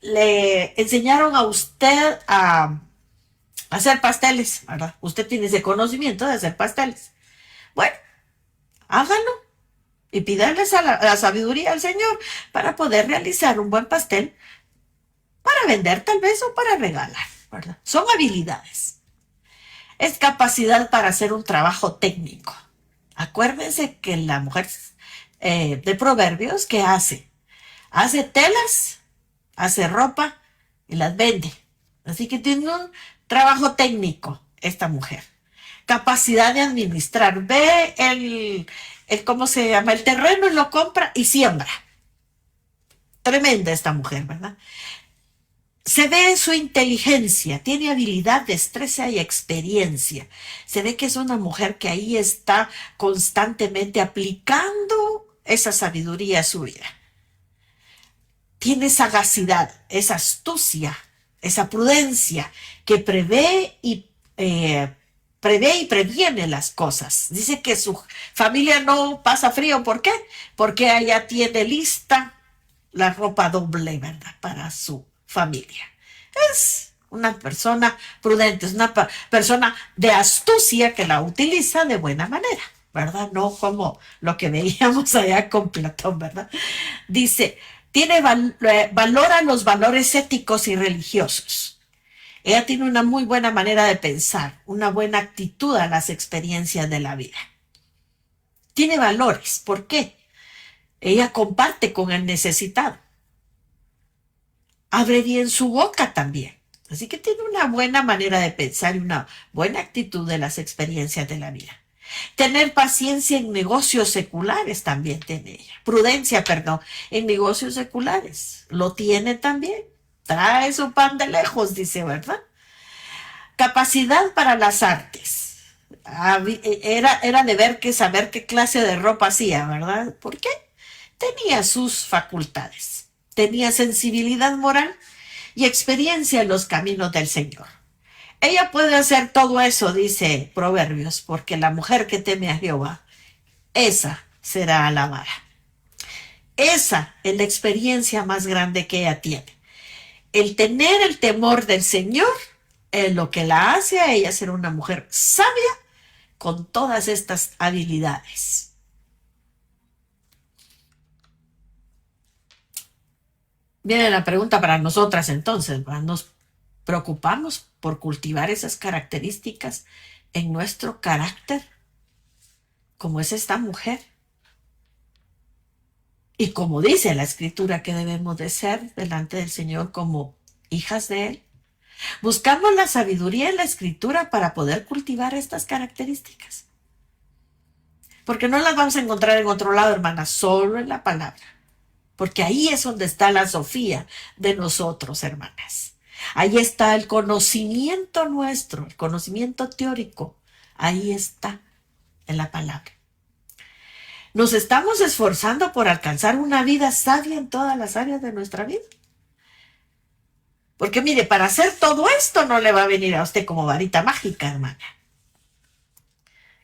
Speaker 2: Le enseñaron a usted a hacer pasteles, ¿verdad? Usted tiene ese conocimiento de hacer pasteles. Bueno, hágalo y pídales a la sabiduría al Señor para poder realizar un buen pastel para vender tal vez o para regalar, ¿verdad? Son habilidades. Es capacidad para hacer un trabajo técnico. Acuérdense que la mujer de Proverbios, ¿qué hace? Hace telas, hace ropa y las vende. Así que tiene un trabajo técnico esta mujer. Capacidad de administrar. Ve ¿cómo se llama? El terreno y lo compra y siembra. Tremenda esta mujer, ¿verdad? Se ve en su inteligencia, tiene habilidad, destreza y experiencia. Se ve que es una mujer que ahí está constantemente aplicando esa sabiduría a su vida. Tiene sagacidad, esa astucia, esa prudencia que prevé y previene las cosas. Dice que su familia no pasa frío. ¿Por qué? Porque ella tiene lista la ropa doble, ¿verdad? Para su familia. Es una persona prudente, es una persona de astucia que la utiliza de buena manera, ¿verdad? No como lo que veíamos allá con Platón, ¿verdad? Dice, valora los valores éticos y religiosos. Ella tiene una muy buena manera de pensar, una buena actitud a las experiencias de la vida. Tiene valores. ¿Por qué? Ella comparte con el necesitado. Abre bien su boca también. Así que tiene una buena manera de pensar y una buena actitud de las experiencias de la vida. Tener paciencia en negocios seculares también tiene ella. Prudencia, perdón, en negocios seculares. Lo tiene también. Trae su pan de lejos, dice, ¿verdad? Capacidad para las artes. Era de ver que saber qué clase de ropa hacía, ¿verdad? ¿Por qué? Tenía sus facultades. Tenía sensibilidad moral y experiencia en los caminos del Señor. Ella puede hacer todo eso, dice Proverbios, porque la mujer que teme a Jehová, esa será alabada. esa es la experiencia más grande que ella tiene. El tener el temor del Señor es lo que la hace a ella ser una mujer sabia con todas estas habilidades. Viene la pregunta para nosotras entonces, ¿va? ¿Nos preocupamos por cultivar esas características en nuestro carácter, como es esta mujer? Y como dice la Escritura que debemos de ser delante del Señor como hijas de Él. Buscamos la sabiduría en la Escritura para poder cultivar estas características. Porque no las vamos a encontrar en otro lado, hermanas, solo en la palabra. Porque ahí es donde está la Sofía de nosotros, hermanas. Ahí está el conocimiento nuestro, el conocimiento teórico. Ahí está en la palabra. Nos estamos esforzando por alcanzar una vida sabia en todas las áreas de nuestra vida. Porque mire, para hacer todo esto no le va a venir a usted como varita mágica, hermana.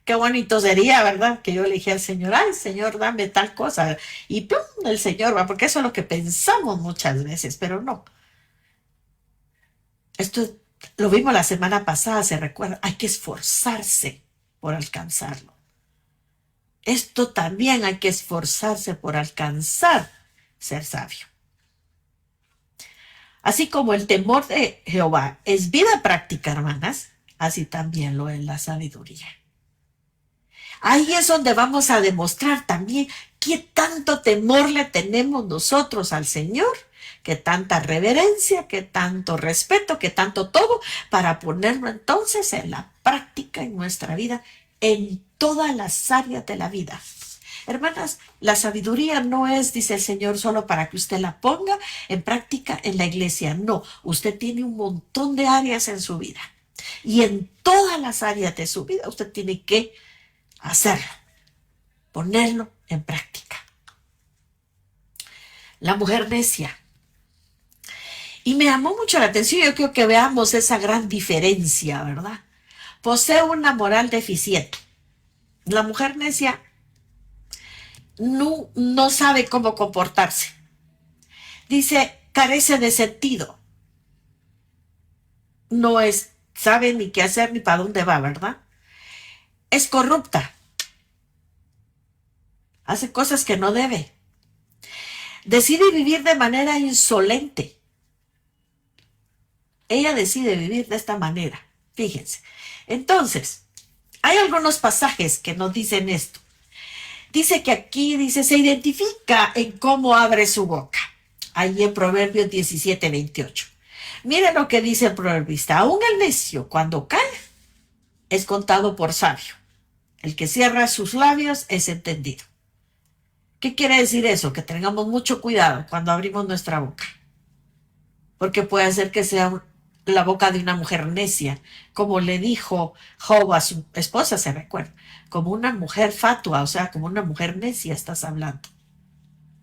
Speaker 2: Qué bonito sería, ¿verdad? Que yo le dije al Señor, ay, Señor, dame tal cosa. Y ¡pum! El Señor va, porque eso es lo que pensamos muchas veces, pero no. Esto lo vimos la semana pasada, se recuerda. Hay que esforzarse por alcanzarlo. Esto también hay que esforzarse por alcanzar ser sabio. Así como el temor de Jehová es vida práctica, hermanas, así también lo es la sabiduría. Ahí es donde vamos a demostrar también qué tanto temor le tenemos nosotros al Señor, qué tanta reverencia, qué tanto respeto, qué tanto todo, para ponerlo entonces en la práctica en nuestra vida, en todas las áreas de la vida. Hermanas, la sabiduría no es, dice el Señor, solo para que usted la ponga en práctica en la iglesia. No, usted tiene un montón de áreas en su vida. Y en todas las áreas de su vida usted tiene que hacerlo, ponerlo en práctica. La mujer necia. Y me llamó mucho la atención, yo quiero que veamos esa gran diferencia, ¿verdad? Posee una moral deficiente. La mujer necia no sabe cómo comportarse. Dice, carece de sentido. No sabe ni qué hacer ni para dónde va, ¿verdad? Es corrupta. Hace cosas que no debe. Decide vivir de manera insolente. Ella decide vivir de esta manera. Fíjense. Entonces, hay algunos pasajes que nos dicen esto. Dice que aquí, se identifica en cómo abre su boca. Ahí en Proverbios 17:28. Miren lo que dice el proverbista. Aún el necio, cuando cae, es contado por sabio. El que cierra sus labios es entendido. ¿Qué quiere decir eso? Que tengamos mucho cuidado cuando abrimos nuestra boca. Porque puede ser que sea la boca de una mujer necia, como le dijo Job a su esposa, se recuerda. Como una mujer fatua, o sea, como una mujer necia estás hablando.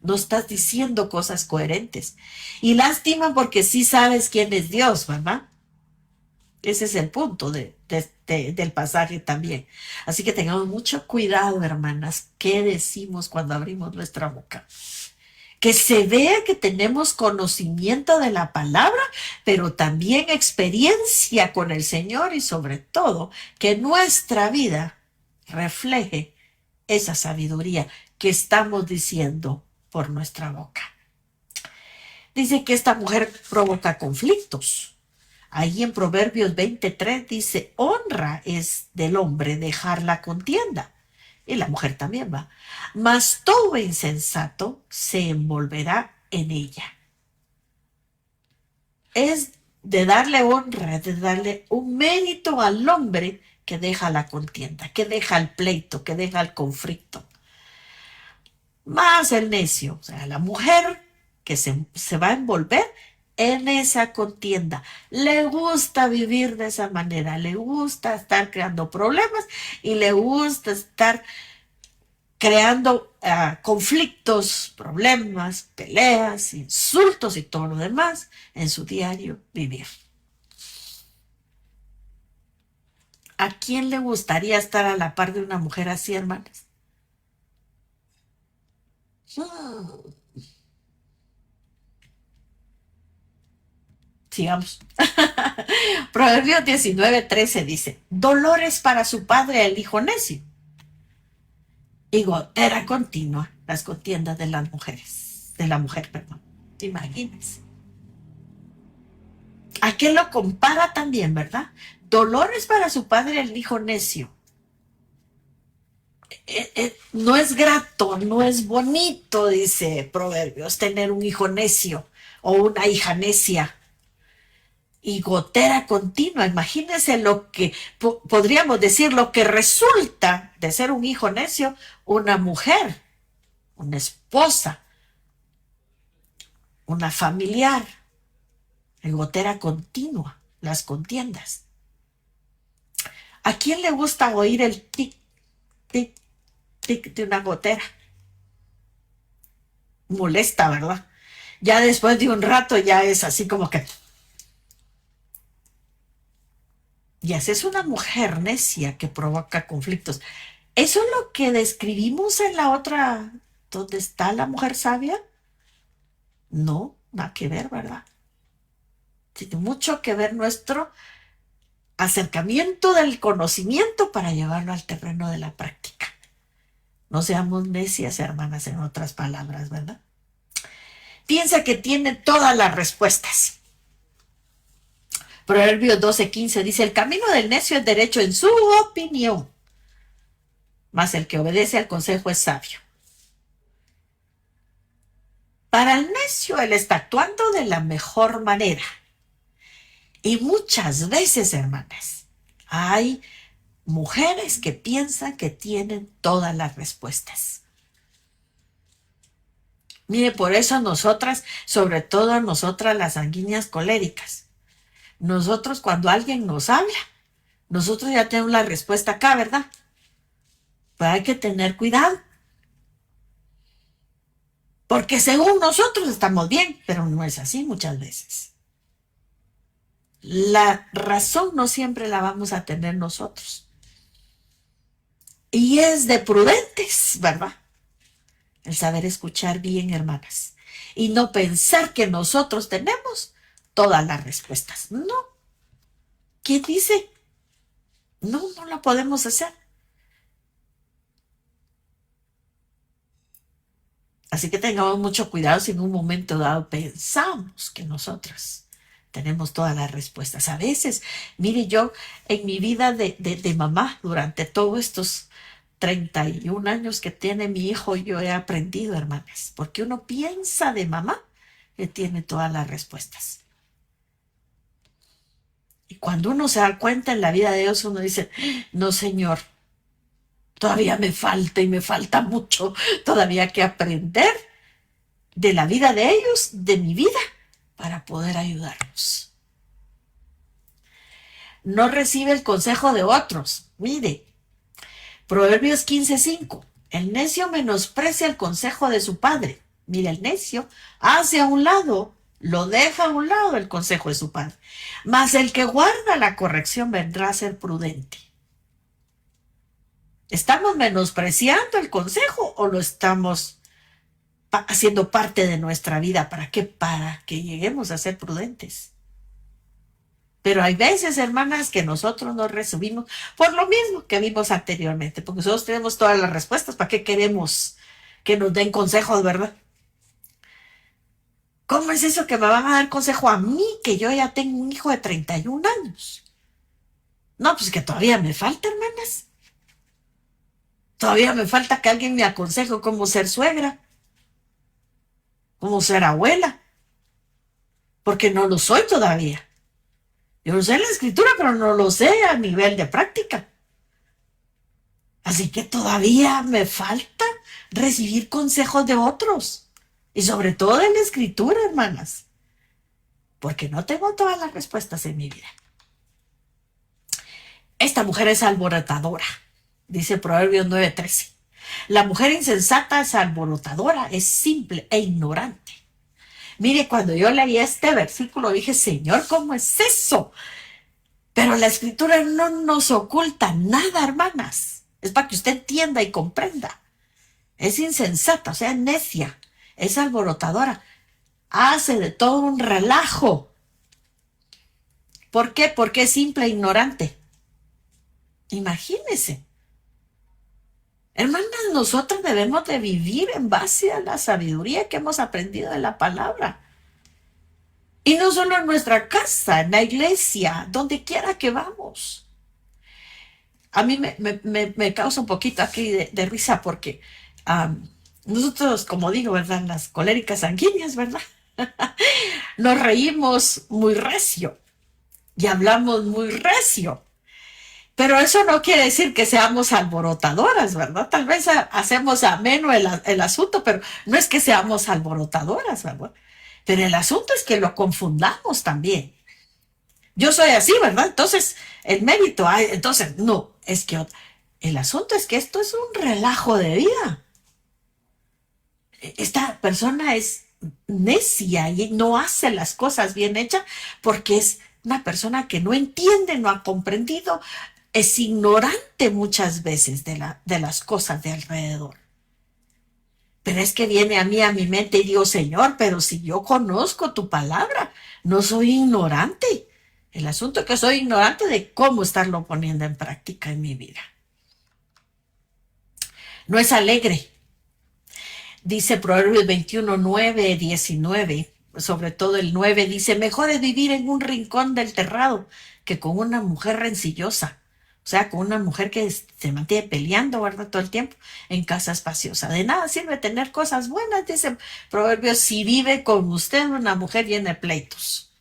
Speaker 2: No estás diciendo cosas coherentes. Y lástima porque sí sabes quién es Dios, ¿verdad? Ese es el punto del pasaje también. Así que tengamos mucho cuidado, hermanas, qué decimos cuando abrimos nuestra boca. Que se vea que tenemos conocimiento de la palabra, pero también experiencia con el Señor y sobre todo que nuestra vida refleje esa sabiduría que estamos diciendo por nuestra boca. Dice que esta mujer provoca conflictos. Ahí en Proverbios 23 dice, honra es del hombre dejar la contienda. Y la mujer también va. Mas todo insensato se envolverá en ella. Es de darle honra, de darle un mérito al hombre que deja la contienda, que deja el pleito, que deja el conflicto. Más el necio, o sea, la mujer que se va a envolver en esa contienda. Le gusta vivir de esa manera, le gusta estar creando problemas y le gusta estar creando conflictos, problemas, peleas, insultos y todo lo demás en su diario vivir. ¿A quién le gustaría estar a la par de una mujer así, hermanas? Sigamos. Proverbios 19:13 dice: dolores para su padre el hijo necio, y gotera continua las contiendas de las mujeres, de la mujer, perdón. Imagínense. ¿A qué lo compara también, verdad? Dolores para su padre el hijo necio. No es grato, no es bonito, dice Proverbios, tener un hijo necio o una hija necia. Y gotera continua, imagínense lo que podríamos decir, lo que resulta de ser un hijo necio, una mujer, una esposa, una familiar, en gotera continua, las contiendas. ¿A quién le gusta oír el tic, tic, tic de una gotera? Molesta, ¿verdad? Ya después de un rato ya es así como que... Y así es una mujer necia que provoca conflictos. Eso es lo que describimos en la otra, donde está la mujer sabia. No, nada que ver, ¿verdad? Tiene mucho que ver nuestro acercamiento del conocimiento para llevarlo al terreno de la práctica. No seamos necias, hermanas, en otras palabras, ¿verdad? Piensa que tiene todas las respuestas. Proverbios 12:15 dice: el camino del necio es derecho en su opinión, mas el que obedece al consejo es sabio. Para el necio, él está actuando de la mejor manera. Y muchas veces, hermanas, hay mujeres que piensan que tienen todas las respuestas. Mire, por eso nosotras, sobre todo nosotras las sanguíneas coléricas, nosotros cuando alguien nos habla, nosotros ya tenemos la respuesta acá, ¿verdad? Pero hay que tener cuidado. Porque según nosotros estamos bien, pero no es así muchas veces. La razón no siempre la vamos a tener nosotros. Y es de prudentes, ¿verdad? El saber escuchar bien, hermanas. Y no pensar que nosotros tenemos todas las respuestas. No. ¿Quién dice? No, no lo podemos hacer. Así que tengamos mucho cuidado si en un momento dado pensamos que nosotros tenemos todas las respuestas. A veces, mire, yo en mi vida de mamá, durante todos estos 31 años que tiene mi hijo, yo he aprendido, hermanas, porque uno piensa de mamá que tiene todas las respuestas. Y cuando uno se da cuenta en la vida de Dios, uno dice: no, Señor, todavía me falta y me falta mucho todavía que aprender de la vida de ellos, de mi vida, para poder ayudarlos. No recibe el consejo de otros. Mire, Proverbios 15:5. El necio menosprecia el consejo de su padre. Mire, el necio hace a un lado, lo deja a un lado el consejo de su padre. Mas el que guarda la corrección vendrá a ser prudente. ¿Estamos menospreciando el consejo o lo estamos haciendo parte de nuestra vida? ¿Para qué? Para que lleguemos a ser prudentes. Pero hay veces, hermanas, que nosotros no recibimos por lo mismo que vimos anteriormente, porque nosotros tenemos todas las respuestas. ¿Para qué queremos que nos den consejos, verdad? ¿Cómo es eso que me van a dar consejo a mí, que yo ya tengo un hijo de 31 años? No, pues que todavía me falta, hermanas. Todavía me falta que alguien me aconseje cómo ser suegra, cómo ser abuela, porque no lo soy todavía. Yo lo sé en la escritura, pero no lo sé a nivel de práctica. Así que todavía me falta recibir consejos de otros. Y sobre todo en la escritura, hermanas. Porque no tengo todas las respuestas en mi vida. Esta mujer es alborotadora, dice Proverbios 9:13. La mujer insensata es alborotadora, es simple e ignorante. Mire, cuando yo leí este versículo dije: Señor, ¿cómo es eso? Pero la escritura no nos oculta nada, hermanas. Es para que usted entienda y comprenda. Es insensata, o sea, necia, es alborotadora, hace de todo un relajo. ¿Por qué? Porque es simple e ignorante. Imagínense. Hermanas, nosotros debemos de vivir en base a la sabiduría que hemos aprendido de la palabra. Y no solo en nuestra casa, en la iglesia, donde quiera que vamos. A mí me causa un poquito aquí de risa porque nosotros, como digo, ¿verdad? Las coléricas sanguíneas, ¿verdad? Nos reímos muy recio y hablamos muy recio. Pero eso no quiere decir que seamos alborotadoras, ¿verdad? Tal vez hacemos ameno el asunto, pero no es que seamos alborotadoras, ¿verdad? Pero el asunto es que lo confundamos también. Yo soy así, ¿verdad? Entonces, el mérito, entonces, no, es que el asunto es que esto es un relajo de vida. Esta persona es necia y no hace las cosas bien hechas porque es una persona que no entiende, no ha comprendido, es ignorante muchas veces de las cosas de alrededor. Pero es que viene a mí, a mi mente, y digo, Señor, pero si yo conozco tu palabra, no soy ignorante. El asunto es que soy ignorante de cómo estarlo poniendo en práctica en mi vida. No es alegre. Dice Proverbios 21, 9, 19, sobre todo el 9, dice, mejor es vivir en un rincón del terrado que con una mujer rencillosa. O sea, con una mujer que se mantiene peleando, ¿verdad? Todo el tiempo en casa espaciosa. De nada sirve tener cosas buenas, dice Proverbios, si vive con usted una mujer llena de pleitos.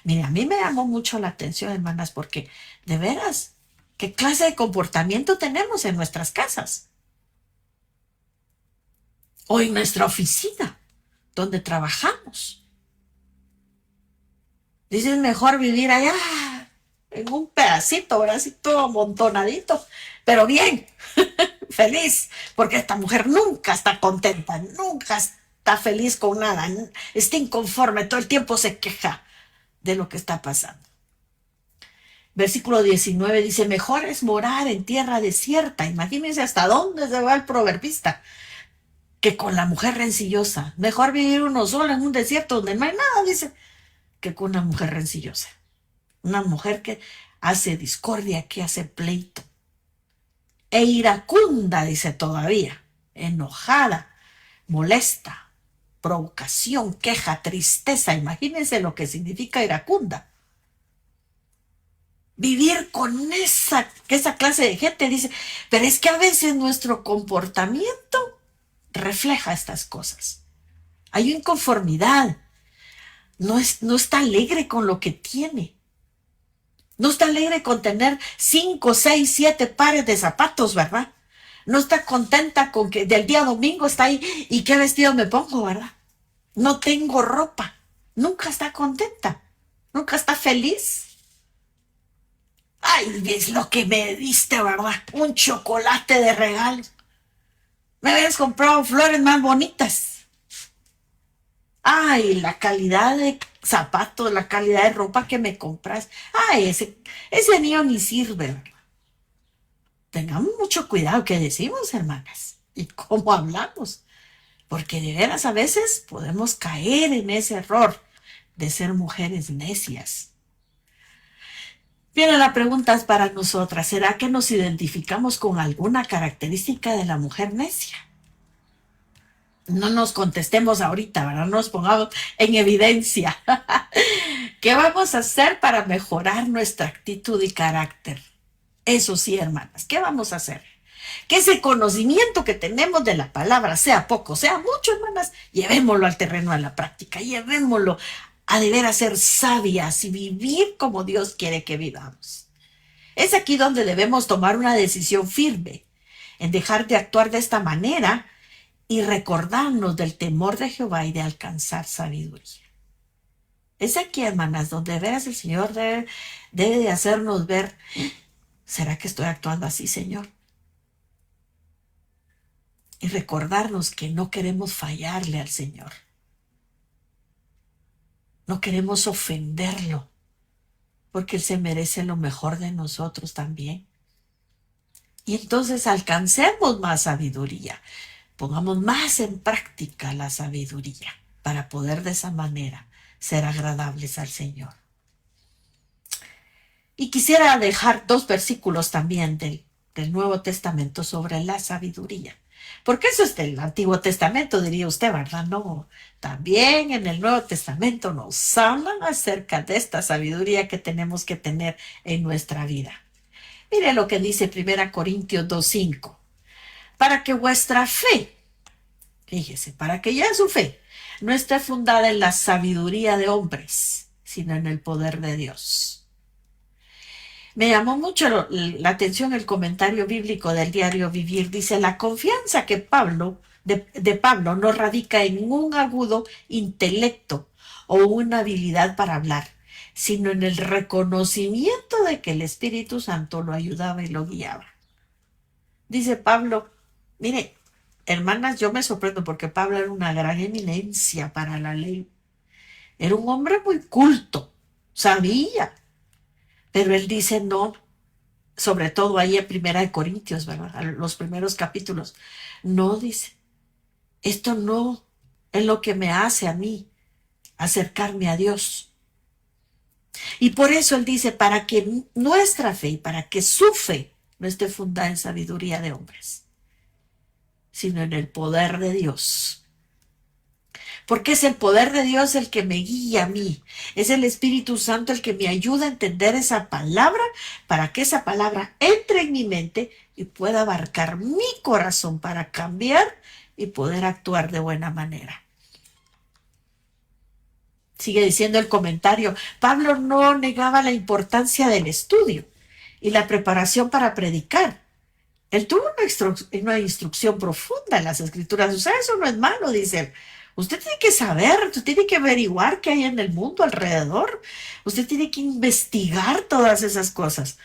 Speaker 2: Mire, a mí me llamó mucho la atención, hermanas, porque de veras, ¿qué clase de comportamiento tenemos en nuestras casas? O en nuestra oficina, donde trabajamos. Dices, mejor vivir allá, en un pedacito, ¿verdad? Así todo amontonadito, pero bien, feliz, porque esta mujer nunca está contenta, nunca está feliz con nada, está inconforme, todo el tiempo se queja de lo que está pasando. Versículo 19 dice, mejor es morar en tierra desierta. Imagínense hasta dónde se va el proverbista, que con la mujer rencillosa. Mejor vivir uno solo en un desierto donde no hay nada, dice, que con una mujer rencillosa. Una mujer que hace discordia, que hace pleito. E iracunda, dice todavía, enojada, molesta, provocación, queja, tristeza. Imagínense lo que significa iracunda. Vivir con esa clase de gente, dice, pero es que a veces nuestro comportamiento refleja estas cosas. Hay inconformidad, no está alegre con lo que tiene. No está alegre con tener 5, 6, 7 pares de zapatos, ¿verdad? No está contenta con que del día domingo está ahí y qué vestido me pongo, ¿verdad? No tengo ropa. Nunca está contenta. Nunca está feliz. Ay, es lo que me diste, ¿verdad? Un chocolate de regalo. Me habías comprado flores más bonitas. Ay, la calidad de zapatos, la calidad de ropa que me compras. Ay, ese niño ni sirve, ¿verdad? Tengamos mucho cuidado qué decimos, hermanas, y cómo hablamos, porque de veras a veces podemos caer en ese error de ser mujeres necias. Bien, la pregunta es para nosotras, ¿será que nos identificamos con alguna característica de la mujer necia? No nos contestemos ahorita, ¿verdad? No nos pongamos en evidencia. ¿Qué vamos a hacer para mejorar nuestra actitud y carácter? Eso sí, hermanas, ¿qué vamos a hacer? Que ese conocimiento que tenemos de la palabra, sea poco, sea mucho, hermanas, llevémoslo al terreno de la práctica, llevémoslo a deber ser sabias y vivir como Dios quiere que vivamos. Es aquí donde debemos tomar una decisión firme en dejar de actuar de esta manera y recordarnos del temor de Jehová y de alcanzar sabiduría. Es aquí, hermanas, donde de veras el Señor debe de hacernos ver, ¿será que estoy actuando así, Señor? Y recordarnos que no queremos fallarle al Señor. No queremos ofenderlo, porque Él se merece lo mejor de nosotros también. Y entonces alcancemos más sabiduría. Pongamos más en práctica la sabiduría para poder de esa manera ser agradables al Señor. Y quisiera dejar 2 versículos también del Nuevo Testamento sobre la sabiduría. Porque eso es del Antiguo Testamento, diría usted, ¿verdad? No, también en el Nuevo Testamento nos hablan acerca de esta sabiduría que tenemos que tener en nuestra vida. Mire lo que dice 1 Corintios 2:5. Para que vuestra fe, fíjese, para que ya su fe no esté fundada en la sabiduría de hombres, sino en el poder de Dios. Me llamó mucho la atención el comentario bíblico del diario Vivir. Dice, la confianza que de Pablo no radica en un agudo intelecto o una habilidad para hablar, sino en el reconocimiento de que el Espíritu Santo lo ayudaba y lo guiaba. Dice Pablo, mire, hermanas, yo me sorprendo porque Pablo era una gran eminencia para la ley. Era un hombre muy culto, sabía, pero él dice no, sobre todo ahí en 1 Corintios, ¿verdad? Los primeros capítulos. No, dice, esto no es lo que me hace a mí acercarme a Dios. Y por eso él dice, para que nuestra fe, para que su fe no esté fundada en sabiduría de hombres, sino en el poder de Dios. Porque es el poder de Dios el que me guía a mí. Es el Espíritu Santo el que me ayuda a entender esa palabra para que esa palabra entre en mi mente y pueda abarcar mi corazón para cambiar y poder actuar de buena manera. Sigue diciendo el comentario, Pablo no negaba la importancia del estudio y la preparación para predicar. Él tuvo una instrucción profunda en las Escrituras. O sea, eso no es malo, dice él. Usted tiene que saber, usted tiene que averiguar qué hay en el mundo alrededor. Usted tiene que investigar todas esas cosas.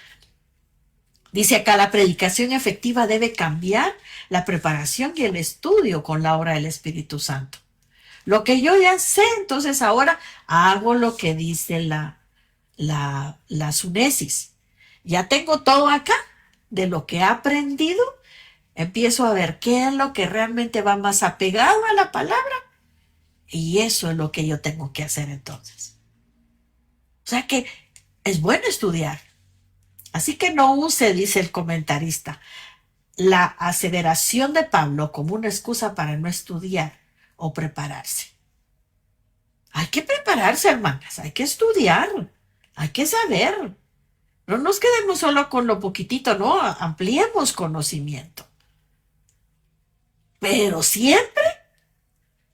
Speaker 2: Dice acá, la predicación efectiva debe cambiar la preparación y el estudio con la obra del Espíritu Santo. Lo que yo ya sé, entonces ahora hago lo que dice la sunesis. Ya tengo todo acá de lo que he aprendido. Empiezo a ver qué es lo que realmente va más apegado a la palabra. Y eso es lo que yo tengo que hacer entonces. O sea que es bueno estudiar. Así que no use, dice el comentarista, la aseveración de Pablo como una excusa para no estudiar o prepararse. Hay que prepararse, hermanas, hay que estudiar, hay que saber. No nos quedemos solo con lo poquitito, no, ampliemos conocimiento. Pero siempre,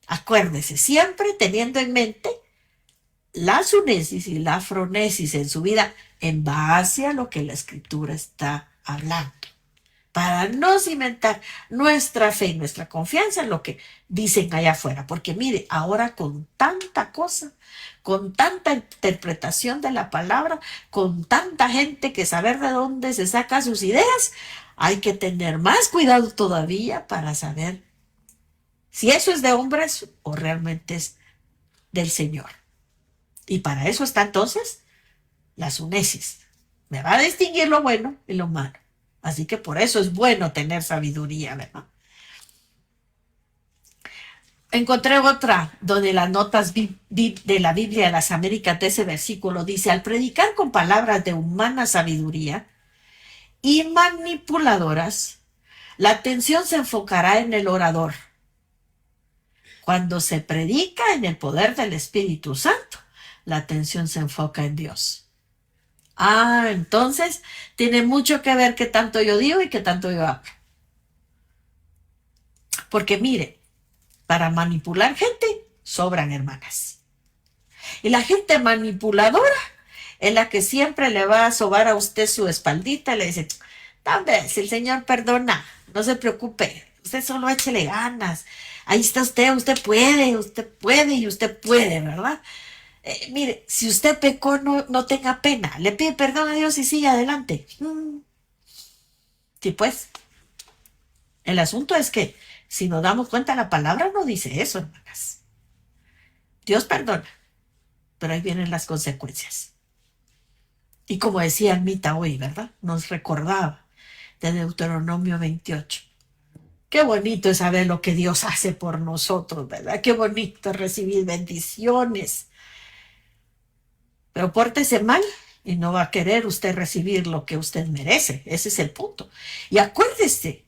Speaker 2: acuérdese, siempre teniendo en mente la sunesis y la afronesis en su vida en base a lo que la Escritura está hablando, para no cimentar nuestra fe y nuestra confianza en lo que dicen allá afuera. Porque mire, ahora con tanta cosa, con tanta interpretación de la palabra, con tanta gente que saber de dónde se saca sus ideas, hay que tener más cuidado todavía para saber si eso es de hombres o realmente es del Señor. Y para eso está entonces la sunesis. Me va a distinguir lo bueno y lo malo. Así que por eso es bueno tener sabiduría, ¿verdad? Encontré otra donde las notas de la Biblia de las Américas de ese versículo dice, al predicar con palabras de humana sabiduría y manipuladoras, la atención se enfocará en el orador. Cuando se predica en el poder del Espíritu Santo, la atención se enfoca en Dios. Ah, entonces tiene mucho que ver qué tanto yo digo y qué tanto yo hablo. Porque mire, para manipular gente, sobran hermanas. Y la gente manipuladora es la que siempre le va a sobar a usted su espaldita y le dice, tal vez el Señor perdona, no se preocupe, usted solo échele ganas. Ahí está usted puede y usted puede, ¿verdad? Mire, si usted pecó, no tenga pena, le pide perdón a Dios y sigue adelante. Sí, pues, el asunto es que si nos damos cuenta, la palabra no dice eso, hermanas. Dios perdona, pero ahí vienen las consecuencias. Y como decía Almita hoy, ¿verdad? Nos recordaba de Deuteronomio 28. Qué bonito es saber lo que Dios hace por nosotros, ¿verdad? Qué bonito es recibir bendiciones. Pero pórtese mal y no va a querer usted recibir lo que usted merece. Ese es el punto. Y acuérdese,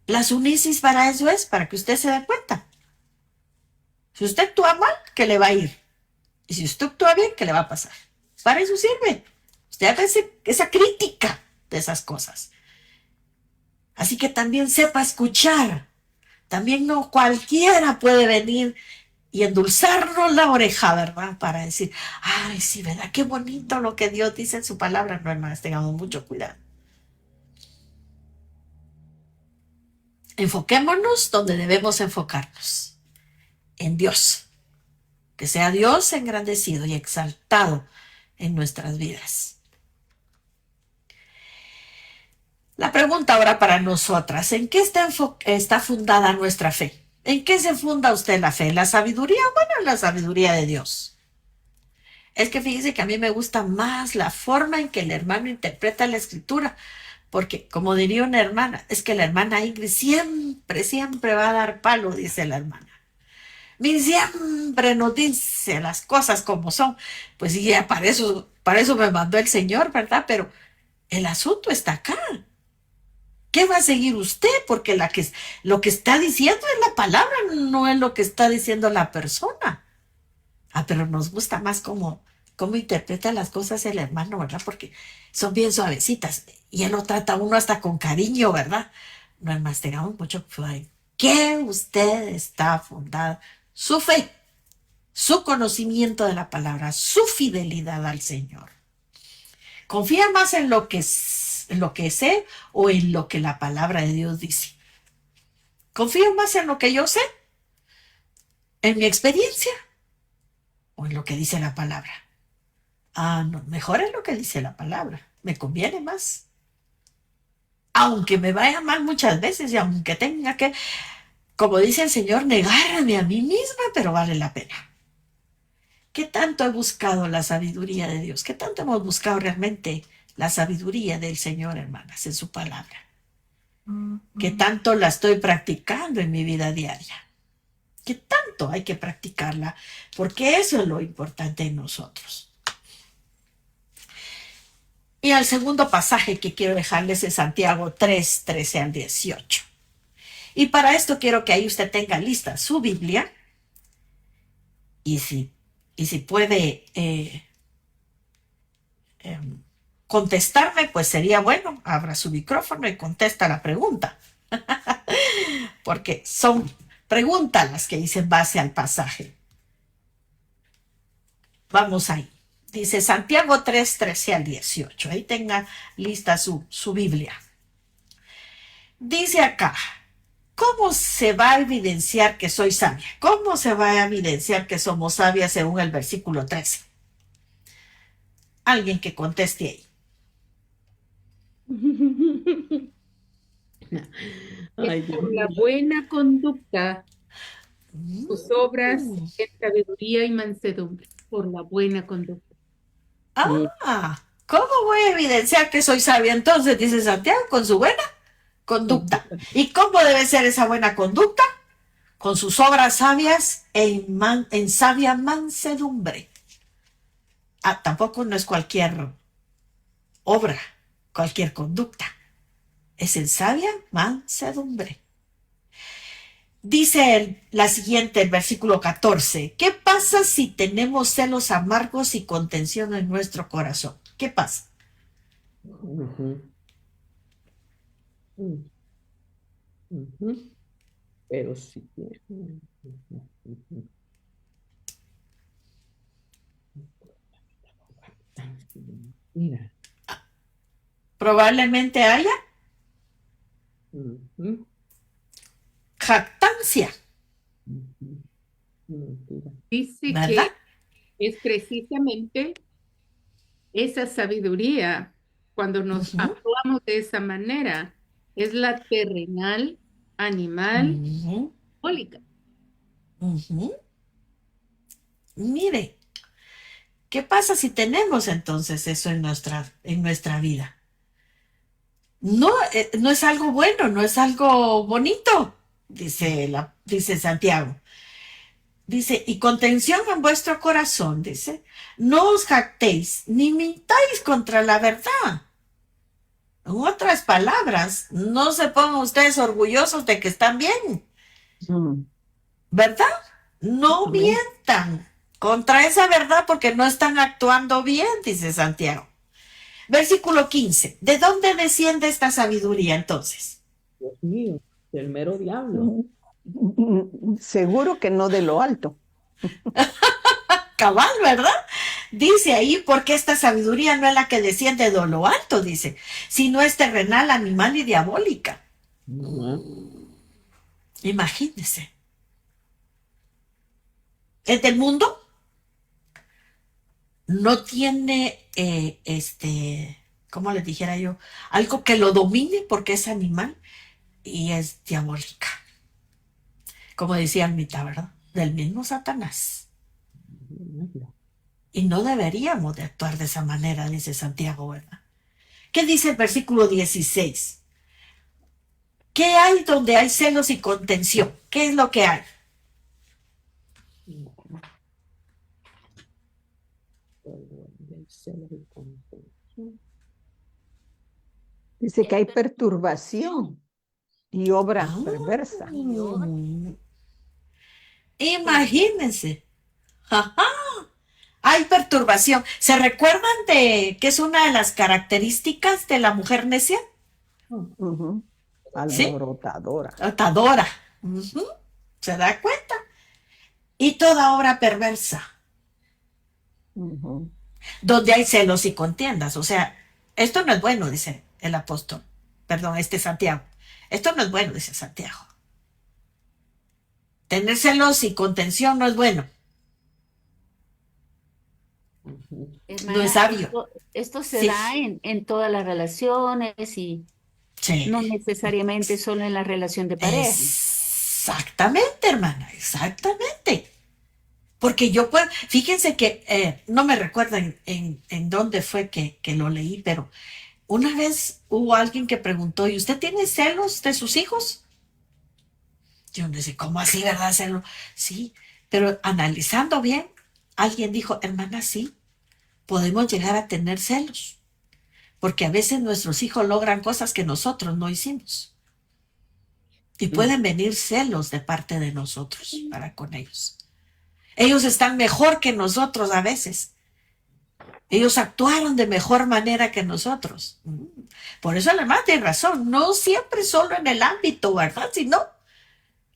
Speaker 2: la sunisis para eso es, para que usted se dé cuenta. Si usted actúa mal, ¿qué le va a ir? Y si usted actúa bien, ¿qué le va a pasar? Para eso sirve. Usted haga esa crítica de esas cosas. Así que también sepa escuchar. También no cualquiera puede venir y endulzarnos la oreja, ¿verdad? Para decir, ay, sí, ¿verdad? Qué bonito lo que Dios dice en su palabra. No, hermanas, tengamos mucho cuidado. Enfoquémonos donde debemos enfocarnos, en Dios. Que sea Dios engrandecido y exaltado en nuestras vidas. La pregunta ahora para nosotras, ¿en qué está fundada nuestra fe? ¿En qué se funda usted la fe? ¿En la sabiduría? Bueno, en la sabiduría de Dios. Es que fíjese que a mí me gusta más la forma en que el hermano interpreta la escritura, porque como diría una hermana, es que la hermana Ingrid siempre va a dar palo, dice la hermana. Mi siempre nos dice las cosas como son. Pues sí, ya para eso me mandó el Señor, ¿verdad? Pero el asunto está acá. ¿Qué va a seguir usted? Porque lo que está diciendo es la palabra, no es lo que está diciendo la persona. Ah, pero nos gusta más cómo interpreta las cosas el hermano, ¿verdad? Porque son bien suavecitas y él lo trata a uno hasta con cariño, ¿verdad? No es más, tengamos mucho cuidado. ¿En qué usted está fundada? Su fe, su conocimiento de la palabra, su fidelidad al Señor. ¿Confía más en lo que sé o en lo que la palabra de Dios dice? ¿Confío más en lo que yo sé? ¿En mi experiencia? ¿O en lo que dice la palabra? Ah, no, mejor en lo que dice la palabra. Me conviene más. Aunque me vaya mal muchas veces y aunque tenga que, como dice el Señor, negarme a mí misma, pero vale la pena. ¿Qué tanto he buscado la sabiduría de Dios? ¿Qué tanto hemos buscado realmente la sabiduría del Señor, hermanas, en su palabra? ¿Qué tanto la estoy practicando en mi vida diaria? ¿Qué tanto hay que practicarla? Porque eso es lo importante en nosotros. Y al segundo pasaje que quiero dejarles es Santiago 3, 13 al 18. Y para esto quiero que ahí usted tenga lista su Biblia y si puede contestarme, pues sería bueno, abra su micrófono y contesta la pregunta, porque son preguntas las que hice en base al pasaje. Vamos ahí. Dice Santiago 3, 13 al 18. Ahí tenga lista su Biblia. Dice acá, ¿cómo se va a evidenciar que soy sabia? ¿Cómo se va a evidenciar que somos sabias según el versículo 13? Alguien que conteste ahí.
Speaker 1: Ay,
Speaker 3: Es
Speaker 1: Dios
Speaker 3: por la
Speaker 1: mío.
Speaker 3: buena conducta, sus obras
Speaker 2: Mm.
Speaker 3: en sabiduría y mansedumbre, por la buena conducta.
Speaker 2: ¿Cómo voy a evidenciar que soy sabia? Entonces, dice Santiago, con su buena conducta. ¿Y cómo debe ser esa buena conducta? Con sus obras sabias en sabia mansedumbre. Tampoco no es cualquier obra, cualquier conducta. Es en sabia mansedumbre. Dice la siguiente, el versículo 14. ¿Qué pasa si tenemos celos amargos y contención en nuestro corazón? ¿Qué pasa?
Speaker 1: Ujú. Mm, ujú. Pero sí. Mira.
Speaker 2: Probablemente haya
Speaker 1: Ujú,
Speaker 2: jactancia,
Speaker 1: ujú. Mira.
Speaker 3: Dice
Speaker 2: ¿verdad?
Speaker 3: que es precisamente esa sabiduría, cuando nos
Speaker 2: Ujú,
Speaker 3: actuamos de esa manera, es la terrenal, animal,
Speaker 2: ujú,
Speaker 3: diabólica.
Speaker 2: ujú. Mire, ¿qué pasa si tenemos entonces eso en nuestra vida? No, no es algo bueno, no es algo bonito, dice Santiago. Dice, y contención en vuestro corazón, dice, no os jactéis ni mintáis contra la verdad. En otras palabras, no se pongan ustedes orgullosos de que están bien,
Speaker 4: Mm.
Speaker 2: ¿verdad? No
Speaker 4: Amén.
Speaker 2: mientan contra esa verdad porque no están actuando bien, dice Santiago. Versículo 15. ¿De dónde desciende esta sabiduría entonces?
Speaker 1: Dios mío, del mero diablo.
Speaker 4: Seguro que no de lo alto.
Speaker 2: Cabal, ¿verdad? Dice ahí, porque esta sabiduría no es la que desciende de lo alto, dice, sino es terrenal, animal y diabólica. Imagínense. ¿Es del mundo? No tiene, ¿cómo les dijera yo? Algo que lo domine porque es animal y es diabólica. Como decía Almita, ¿verdad? Del mismo Satanás. Y no deberíamos de actuar de esa manera, dice Santiago, ¿verdad? ¿Qué dice el versículo 16? ¿Qué hay donde hay celos y contención? ¿Qué es lo que hay?
Speaker 4: Dice que hay perturbación y obra perversa.
Speaker 2: Imagínense. Ajá. Hay perturbación. ¿Se recuerdan de que es una de las características de la mujer necia?
Speaker 4: Ujú.
Speaker 2: ¿Sí?
Speaker 4: Alborotadora.
Speaker 2: Atadora. Ujú. ¿Se da cuenta? Y toda obra perversa,
Speaker 4: Ujú.
Speaker 2: donde hay celos y contiendas. O sea, esto no es bueno, dice el apóstol. Perdón, Santiago. Esto no es bueno, dice Santiago. Tener celos y contención no es bueno.
Speaker 5: Hermana,
Speaker 2: No es sabio.
Speaker 5: esto se
Speaker 2: Sí.
Speaker 5: da en todas las relaciones y
Speaker 2: Sí.
Speaker 5: no necesariamente solo en la relación de pareja.
Speaker 2: Exactamente, hermana, exactamente. Porque yo puedo, fíjense que no me recuerdo en dónde fue que lo leí, pero una vez hubo alguien que preguntó, ¿y usted tiene celos de sus hijos? Yo no sé, ¿cómo así, verdad? Celos. Sí, pero analizando bien, alguien dijo, hermana, sí, podemos llegar a tener celos, porque a veces nuestros hijos logran cosas que nosotros no hicimos. Y pueden venir celos de parte de nosotros para con ellos. Ellos están mejor que nosotros a veces. Ellos actuaron de mejor manera que nosotros. Por eso la hermana tiene razón. No siempre solo en el ámbito, ¿verdad? Sino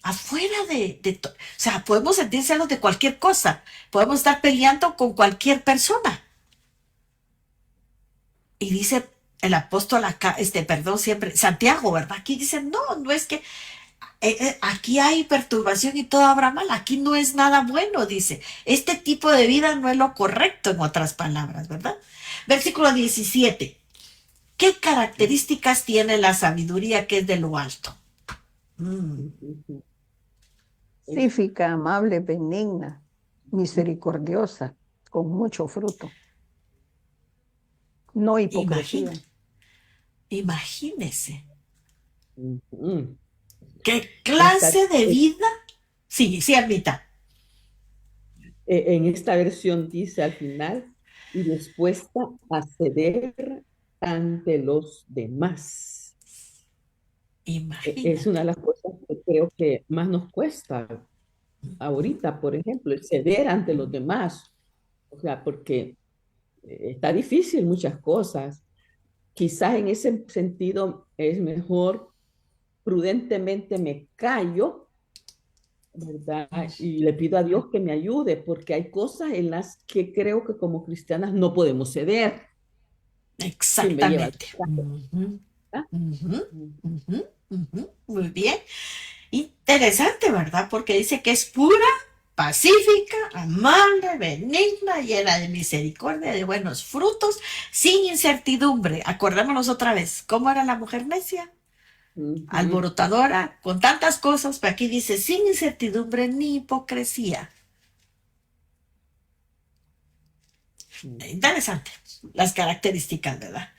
Speaker 2: afuera o sea, podemos sentir celos de cualquier cosa. Podemos estar peleando con cualquier persona. Y dice el apóstol acá, perdón, siempre, Santiago, ¿verdad? Aquí dice, no es que aquí hay perturbación y todo habrá mal. Aquí no es nada bueno, dice. Este tipo de vida no es lo correcto, en otras palabras, ¿verdad? Versículo 17. ¿Qué características tiene la sabiduría que es de lo alto?
Speaker 4: Pacífica, amable, benigna, misericordiosa, con mucho fruto. No hipocresía.
Speaker 2: Imagínese.
Speaker 1: Ujú.
Speaker 2: ¿Qué clase de vida? Sí, Almita.
Speaker 1: En esta versión dice al final, y dispuesta a ceder ante los demás. Es
Speaker 2: Imagínate.
Speaker 1: una de las cosas que creo que más nos cuesta ahorita, por ejemplo, el ceder ante los demás. O sea, porque está difícil muchas cosas. Quizás en ese sentido es mejor prudentemente me callo, ¿verdad? Y le pido a Dios que me ayude, porque hay cosas en las que creo que como cristianas no podemos ceder. Si me lleva
Speaker 2: Exactamente.
Speaker 1: ¿verdad?
Speaker 2: Muy bien. Interesante, ¿verdad? Porque dice que es pura, pacífica, amable, benigna, llena de misericordia, de buenos frutos, sin incertidumbre. Acordémonos otra vez, ¿cómo era la mujer necia? Alborotadora, con tantas cosas, pero aquí dice sin incertidumbre ni hipocresía. Interesante, las características, ¿verdad?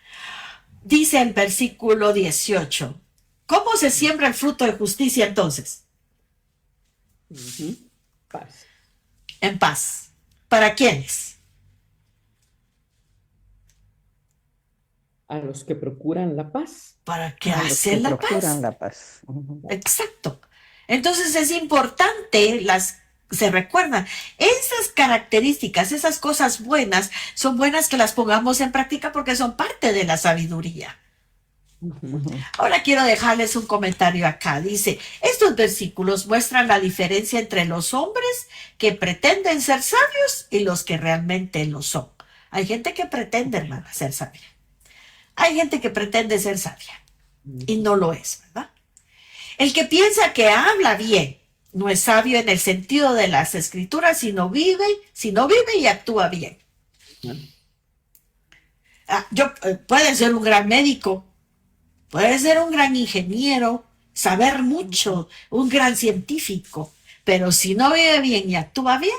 Speaker 2: Dice el versículo 18, ¿cómo se siembra el fruto de justicia entonces?
Speaker 1: Paz.
Speaker 2: en paz. ¿Para quiénes?
Speaker 1: A los que procuran la paz.
Speaker 2: Para que
Speaker 4: A los que
Speaker 2: hacen la
Speaker 4: procuran
Speaker 2: paz.
Speaker 4: la paz. Ujú.
Speaker 2: Exacto. Entonces es importante, se recuerdan, esas características, esas cosas buenas, son buenas que las pongamos en práctica porque son parte de la sabiduría.
Speaker 1: Ujú.
Speaker 4: Ujú.
Speaker 2: Ahora quiero dejarles un comentario acá. Dice, estos versículos muestran la diferencia entre los hombres que pretenden ser sabios y los que realmente lo son. Hay gente que pretende, hermana, ser sabia. Hay gente que pretende ser sabia y no lo es, ¿verdad? El que piensa que habla bien no es sabio en el sentido de las escrituras, sino vive y actúa bien. Puede ser un gran médico, puede ser un gran ingeniero, saber mucho, un gran científico, pero si no vive bien y actúa bien,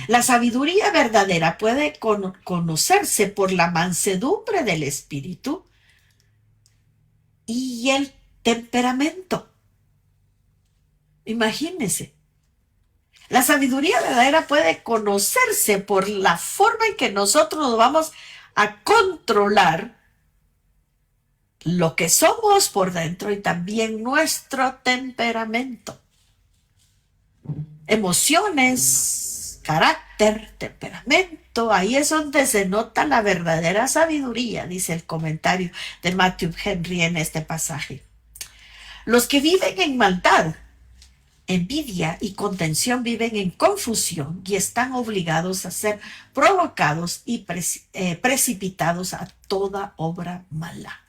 Speaker 2: la sabiduría verdadera puede conocerse por la mansedumbre del espíritu y el temperamento. Imagínense. La sabiduría verdadera puede conocerse por la forma en que nosotros vamos a controlar lo que somos por dentro y también nuestro temperamento. Emociones, carácter, temperamento, ahí es donde se nota la verdadera sabiduría, dice el comentario de Matthew Henry en este pasaje. Los que viven en maldad, envidia y contención viven en confusión y están obligados a ser provocados y precipitados a toda obra mala.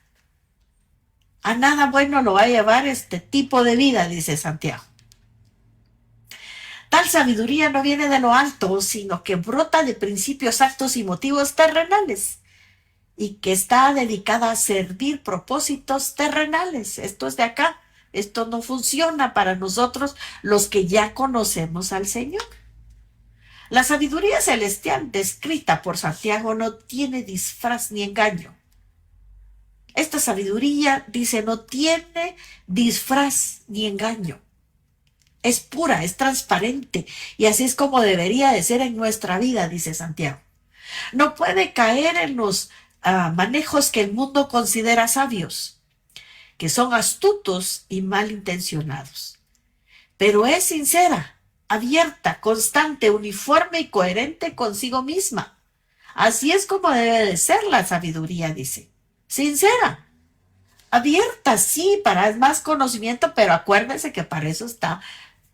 Speaker 2: A nada bueno lo va a llevar este tipo de vida, dice Santiago. Tal sabiduría no viene de lo alto, sino que brota de principios, actos y motivos terrenales y que está dedicada a servir propósitos terrenales. Esto es de acá. Esto no funciona para nosotros los que ya conocemos al Señor. La sabiduría celestial descrita por Santiago no tiene disfraz ni engaño. Esta sabiduría, dice, no tiene disfraz ni engaño. Es pura, es transparente y así es como debería de ser en nuestra vida, dice Santiago. No puede caer en los manejos que el mundo considera sabios, que son astutos y malintencionados. Pero es sincera, abierta, constante, uniforme y coherente consigo misma. Así es como debe de ser la sabiduría, dice. Sincera, abierta, sí, para más conocimiento, pero acuérdense que para eso está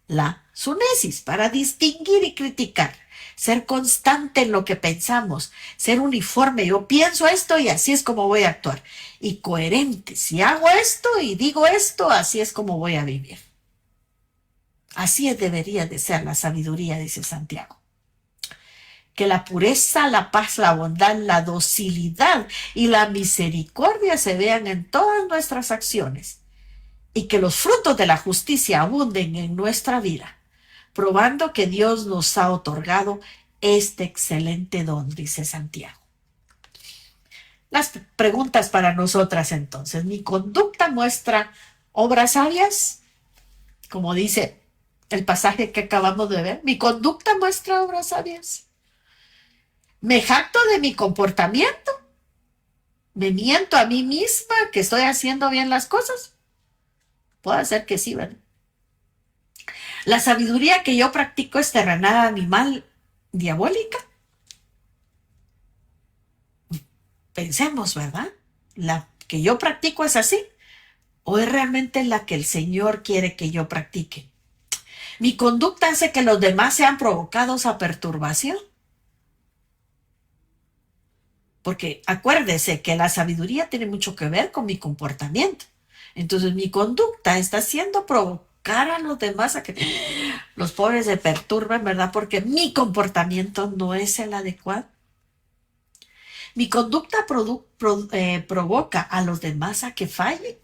Speaker 2: la sunesis, para distinguir y criticar, ser constante en lo que pensamos, ser uniforme. Yo pienso esto y así es como voy a actuar. Y coherente, si hago esto y digo esto, así es como voy a vivir. Así debería de ser la sabiduría, dice Santiago. Que la pureza, la paz, la bondad, la docilidad y la misericordia se vean en todas nuestras acciones y que los frutos de la justicia abunden en nuestra vida, probando que Dios nos ha otorgado este excelente don, dice Santiago. Las preguntas para nosotras entonces. ¿Mi conducta muestra obras sabias? Como dice el pasaje que acabamos de ver. ¿Mi conducta muestra obras sabias? ¿Me jacto de mi comportamiento? ¿Me miento a mí misma que estoy haciendo bien las cosas? Puede ser que sí, ¿verdad? La sabiduría que yo practico es terrenal, animal, diabólica. Pensemos, ¿verdad? ¿La que yo practico es así? ¿O es realmente la que el Señor quiere que yo practique? ¿Mi conducta hace que los demás sean provocados a perturbación? Porque acuérdese que la sabiduría tiene mucho que ver con mi comportamiento. Entonces mi conducta está haciendo provocar a los demás a que los pobres se perturben, ¿verdad? Porque mi comportamiento no es el adecuado. Mi conducta provoca a los demás a que fallen.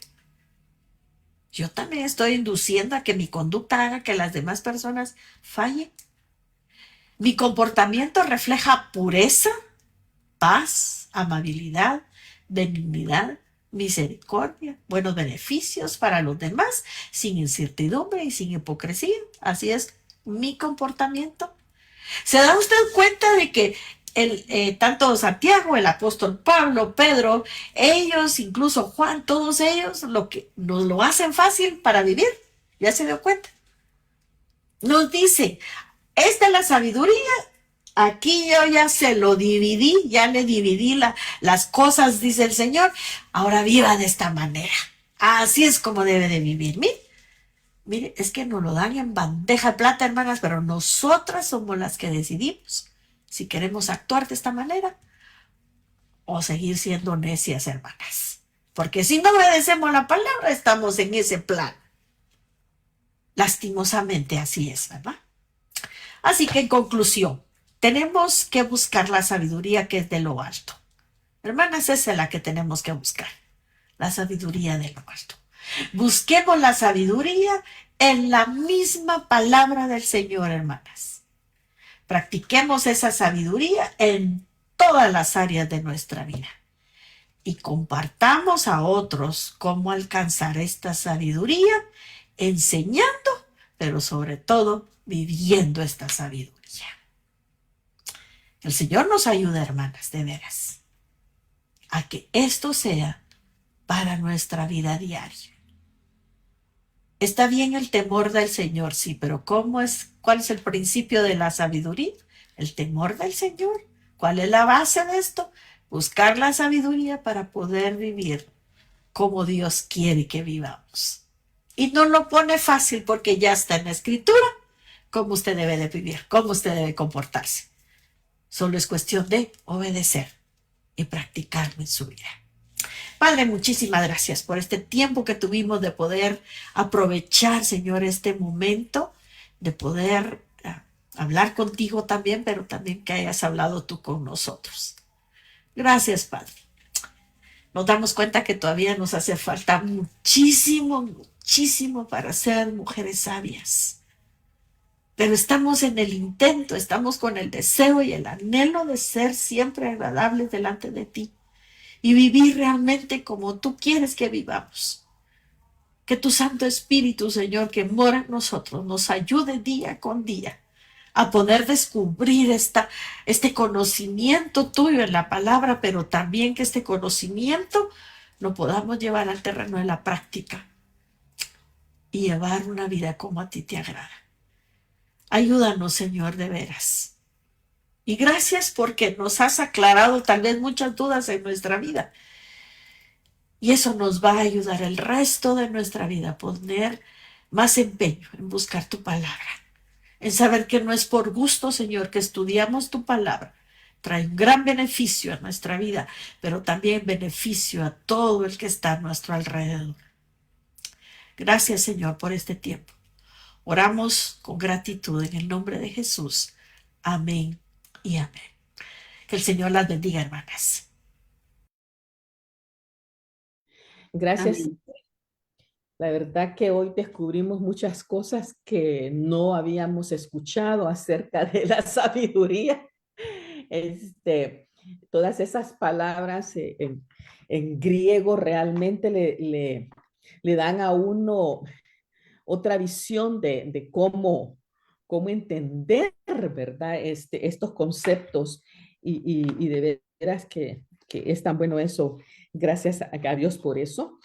Speaker 2: Yo también estoy induciendo a que mi conducta haga que las demás personas fallen. Mi comportamiento refleja pureza, paz, amabilidad, benignidad, misericordia, buenos beneficios para los demás, sin incertidumbre y sin hipocresía. Así es mi comportamiento. ¿Se da usted cuenta de que tanto Santiago, el apóstol Pablo, Pedro, ellos, incluso Juan, todos ellos, lo que nos lo hacen fácil para vivir? ¿Ya se dio cuenta? Nos dice, esta es la sabiduría. Aquí yo ya se lo dividí, ya le dividí las cosas, dice el Señor. Ahora viva de esta manera. Así es como debe de vivir. Mire, es que nos lo dan en bandeja de plata, hermanas, pero nosotras somos las que decidimos si queremos actuar de esta manera o seguir siendo necias, hermanas. Porque si no obedecemos la palabra, estamos en ese plan. Lastimosamente así es, ¿verdad? Así que en conclusión, tenemos que buscar la sabiduría que es de lo alto. Hermanas, esa es la que tenemos que buscar, la sabiduría de lo alto. Busquemos la sabiduría en la misma palabra del Señor, hermanas. Practiquemos esa sabiduría en todas las áreas de nuestra vida y compartamos a otros cómo alcanzar esta sabiduría, enseñando, pero sobre todo viviendo esta sabiduría. El Señor nos ayuda, hermanas, de veras, a que esto sea para nuestra vida diaria. Está bien el temor del Señor, sí, pero ¿cuál es el principio de la sabiduría? El temor del Señor. ¿Cuál es la base de esto? Buscar la sabiduría para poder vivir como Dios quiere que vivamos. Y no lo pone fácil porque ya está en la Escritura cómo usted debe de vivir, cómo usted debe comportarse. Solo es cuestión de obedecer y practicarlo en su vida. Padre, muchísimas gracias por este tiempo que tuvimos de poder aprovechar, Señor, este momento, de poder hablar contigo también, pero también que hayas hablado tú con nosotros. Gracias, Padre. Nos damos cuenta que todavía nos hace falta muchísimo, muchísimo para ser mujeres sabias. Pero estamos en el intento, estamos con el deseo y el anhelo de ser siempre agradables delante de ti y vivir realmente como tú quieres que vivamos. Que tu Santo Espíritu, Señor, que mora en nosotros, nos ayude día con día a poder descubrir este conocimiento tuyo en la palabra, pero también que este conocimiento lo podamos llevar al terreno de la práctica y llevar una vida como a ti te agrada. Ayúdanos, Señor, de veras. Y gracias porque nos has aclarado tal vez muchas dudas en nuestra vida. Y eso nos va a ayudar el resto de nuestra vida a poner más empeño en buscar tu palabra. En saber que no es por gusto, Señor, que estudiamos tu palabra. Trae un gran beneficio a nuestra vida, pero también beneficio a todo el que está a nuestro alrededor. Gracias, Señor, por este tiempo. Oramos con gratitud en el nombre de Jesús. Amén y amén. Que el Señor las bendiga, hermanas.
Speaker 1: Gracias.
Speaker 3: Amén.
Speaker 1: La verdad que hoy descubrimos muchas cosas que no habíamos escuchado acerca de la sabiduría. Todas esas palabras en griego realmente le dan a uno otra visión de cómo entender, ¿verdad? Estos conceptos y de veras que es tan bueno eso. Gracias a Dios por eso.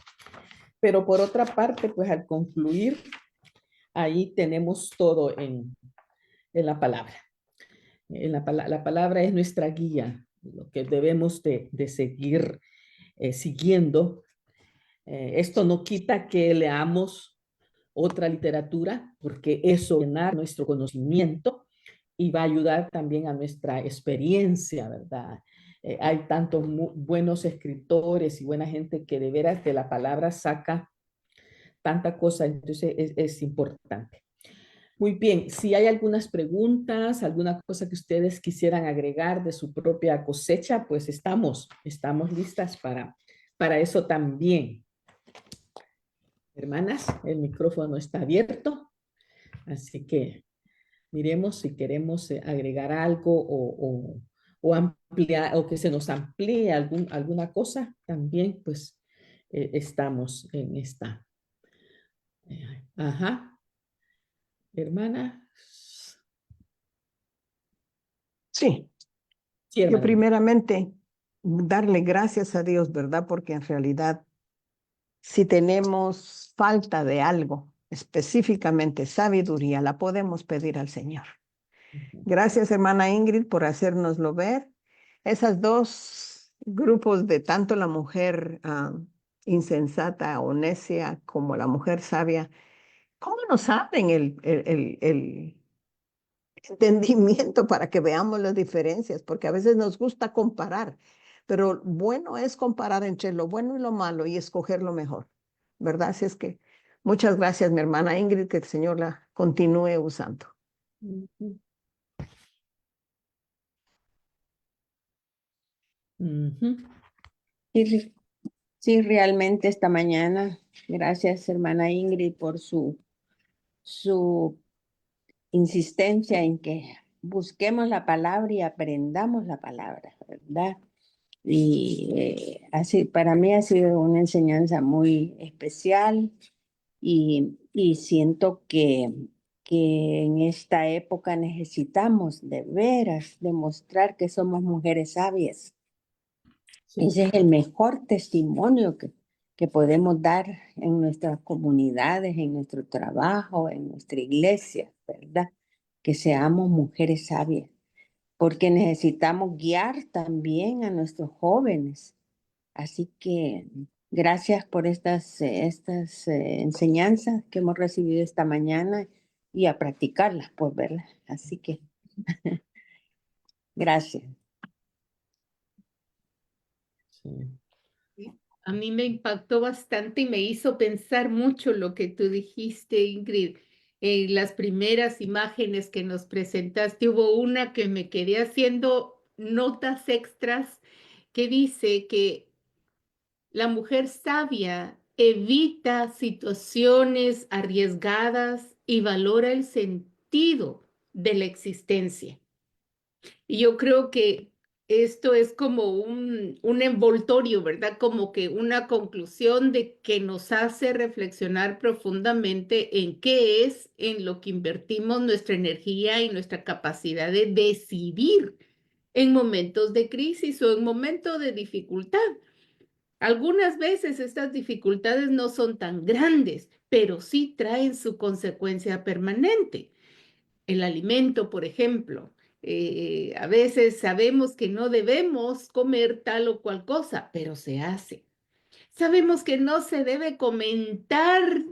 Speaker 1: Pero por otra parte, pues al concluir, ahí tenemos todo en la palabra. La palabra es nuestra guía, lo que debemos de seguir siguiendo. Esto no quita que leamos otra literatura, porque eso va a llenar nuestro conocimiento y va a ayudar también a nuestra experiencia, ¿verdad? Hay tantos buenos escritores y buena gente que de veras de la palabra saca tanta cosa, entonces es importante. Muy bien, si hay algunas preguntas, alguna cosa que ustedes quisieran agregar de su propia cosecha, pues estamos listas para eso también. Hermanas, el micrófono está abierto, así que miremos si queremos agregar algo o ampliar o que se nos amplíe alguna cosa, también pues estamos en esta. Ajá. Hermana.
Speaker 4: Sí,
Speaker 1: Sí,
Speaker 4: yo
Speaker 1: hermana.
Speaker 4: primeramente darle gracias a Dios, ¿verdad? Porque en realidad, si tenemos falta de algo, específicamente sabiduría, la podemos pedir al Señor. Gracias, hermana Ingrid, por hacérnoslo ver. Esas dos grupos de tanto la mujer insensata o necia como la mujer sabia, ¿cómo nos abren el entendimiento para que veamos las diferencias? Porque a veces nos gusta comparar, pero bueno es comparar entre lo bueno y lo malo y escoger lo mejor, ¿verdad? Así es que muchas gracias, mi hermana Ingrid, que el Señor la continúe usando.
Speaker 1: Ujú. Ujú.
Speaker 6: Sí, sí, realmente esta mañana, gracias hermana Ingrid por su insistencia en que busquemos la palabra y aprendamos la palabra, ¿verdad? Y así, para mí ha sido una enseñanza muy especial y siento que en esta época necesitamos de veras demostrar que somos mujeres sabias.
Speaker 1: Sí.
Speaker 6: Ese es el mejor testimonio que podemos dar en nuestras comunidades, en nuestro trabajo, en nuestra iglesia, ¿verdad? Que seamos mujeres sabias, porque necesitamos guiar también a nuestros jóvenes. Así que gracias por estas enseñanzas que hemos recibido esta mañana y a practicarlas, pues, ¿verdad? Así que gracias.
Speaker 1: Sí.
Speaker 3: A mí me impactó bastante y me hizo pensar mucho lo que tú dijiste, Ingrid. En las primeras imágenes que nos presentaste, hubo una que me quedé haciendo notas extras que dice que la mujer sabia evita situaciones arriesgadas y valora el sentido de la existencia. Y yo creo que esto es como un envoltorio, ¿verdad? Como que una conclusión de que nos hace reflexionar profundamente en qué es en lo que invertimos nuestra energía y nuestra capacidad de decidir en momentos de crisis o en momentos de dificultad. Algunas veces estas dificultades no son tan grandes, pero sí traen su consecuencia permanente. El alimento, por ejemplo. A veces sabemos que no debemos comer tal o cual cosa, pero se hace. Sabemos que no se debe comentar,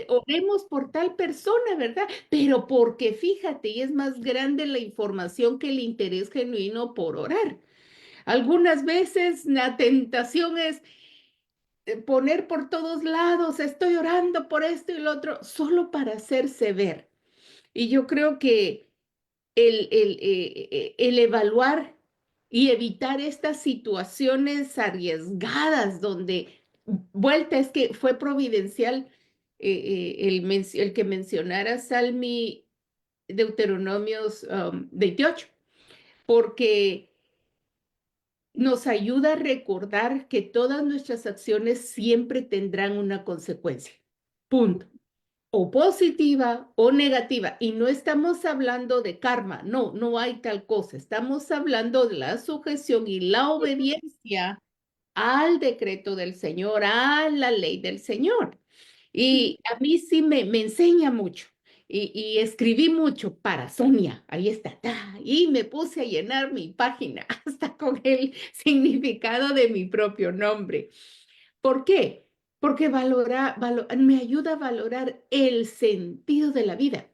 Speaker 3: oremos por tal persona, ¿verdad? Pero porque fíjate, y es más grande la información que el interés genuino por orar. Algunas veces la tentación es poner por todos lados, estoy orando por esto y lo otro, solo para hacerse ver. Y yo creo que el evaluar y evitar estas situaciones arriesgadas donde vuelta es que fue providencial el que mencionara Salmi Deuteronomios 28, porque nos ayuda a recordar que todas nuestras acciones siempre tendrán una consecuencia. Punto. O positiva o negativa. Y no estamos hablando de karma, no, no hay tal cosa. Estamos hablando de la sujeción y la obediencia al decreto del Señor, a la ley del Señor. Y a mí sí me enseña mucho. Y escribí mucho para Sonia, ahí está, y me puse a llenar mi página hasta con el significado de mi propio nombre. ¿Por qué? Porque me ayuda a valorar el sentido de la vida.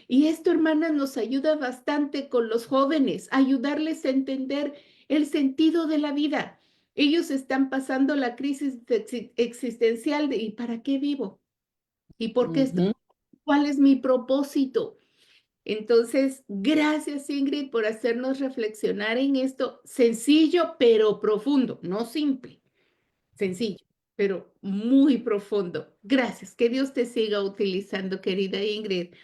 Speaker 3: Y esto, hermanas, nos ayuda bastante con los jóvenes, ayudarles a entender el sentido de la vida. Ellos están pasando la crisis existencial de ¿y para qué vivo? ¿Y por qué estoy?
Speaker 1: Ujú.
Speaker 3: ¿Cuál es mi propósito? Entonces, gracias Ingrid por hacernos reflexionar en esto sencillo pero profundo, no simple. Sencillo, pero muy profundo. Gracias. Que Dios te siga utilizando, querida Ingrid.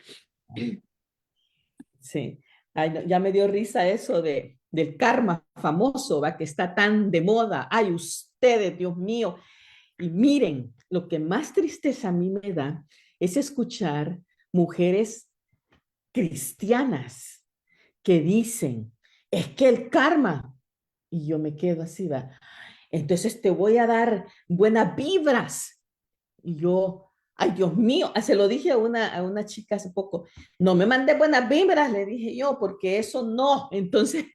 Speaker 1: Sí. Ay, no, ya me dio risa eso del karma famoso, ¿va? Que está tan de moda. Ay, ustedes, Dios mío. Y miren, lo que más tristeza a mí me da es escuchar mujeres cristianas que dicen, es que el karma, y yo me quedo así, va, entonces te voy a dar buenas vibras. Y yo, ay Dios mío, se lo dije a una chica hace poco, no me mandé buenas vibras, le dije yo, porque eso no. Entonces,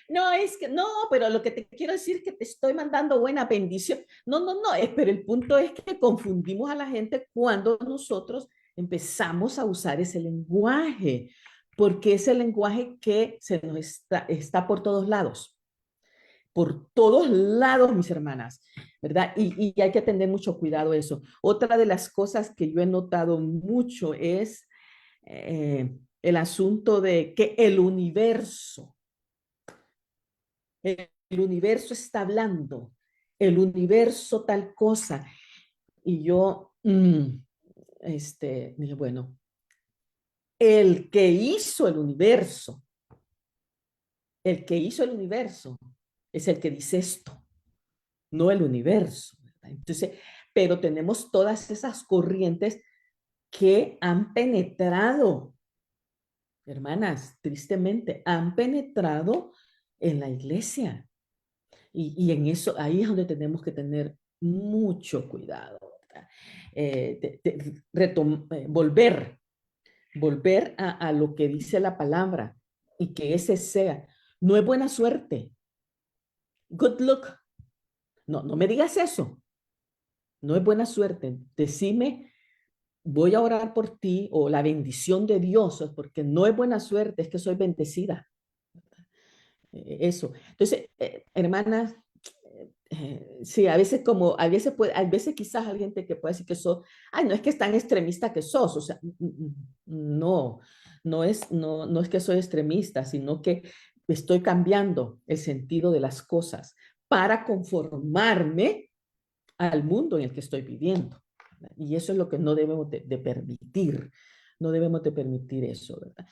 Speaker 1: no, es que no, pero lo que te quiero decir es que te estoy mandando buena bendición. No, no, no, pero el punto es que confundimos a la gente cuando nosotros empezamos a usar ese lenguaje, porque es el lenguaje que se nos está por todos lados, mis hermanas, ¿verdad? Y hay que tener mucho cuidado eso. Otra de las cosas que yo he notado mucho es el asunto de que el universo está hablando, el universo tal cosa. Y yo, dije, bueno, el que hizo el universo, es el que dice esto, no el universo, ¿verdad? Entonces, pero tenemos todas esas corrientes que han penetrado, hermanas, tristemente, han penetrado en la iglesia. Y en eso, ahí es donde tenemos que tener mucho cuidado, ¿verdad? Volver a lo que dice la palabra y que ese sea. No es buena suerte. Good luck. No, no me digas eso. No es buena suerte. Decime, voy a orar por ti o la bendición de Dios, porque no es buena suerte, es que soy bendecida. Eso. Entonces, hermanas, sí, a veces quizás alguien que puede decir que sos, ay, no es que es tan extremista que sos, o sea, no, no es que soy extremista, sino que estoy cambiando el sentido de las cosas para conformarme al mundo en el que estoy viviendo. ¿Verdad? Y eso es lo que no debemos de permitir. No debemos de permitir eso, ¿verdad?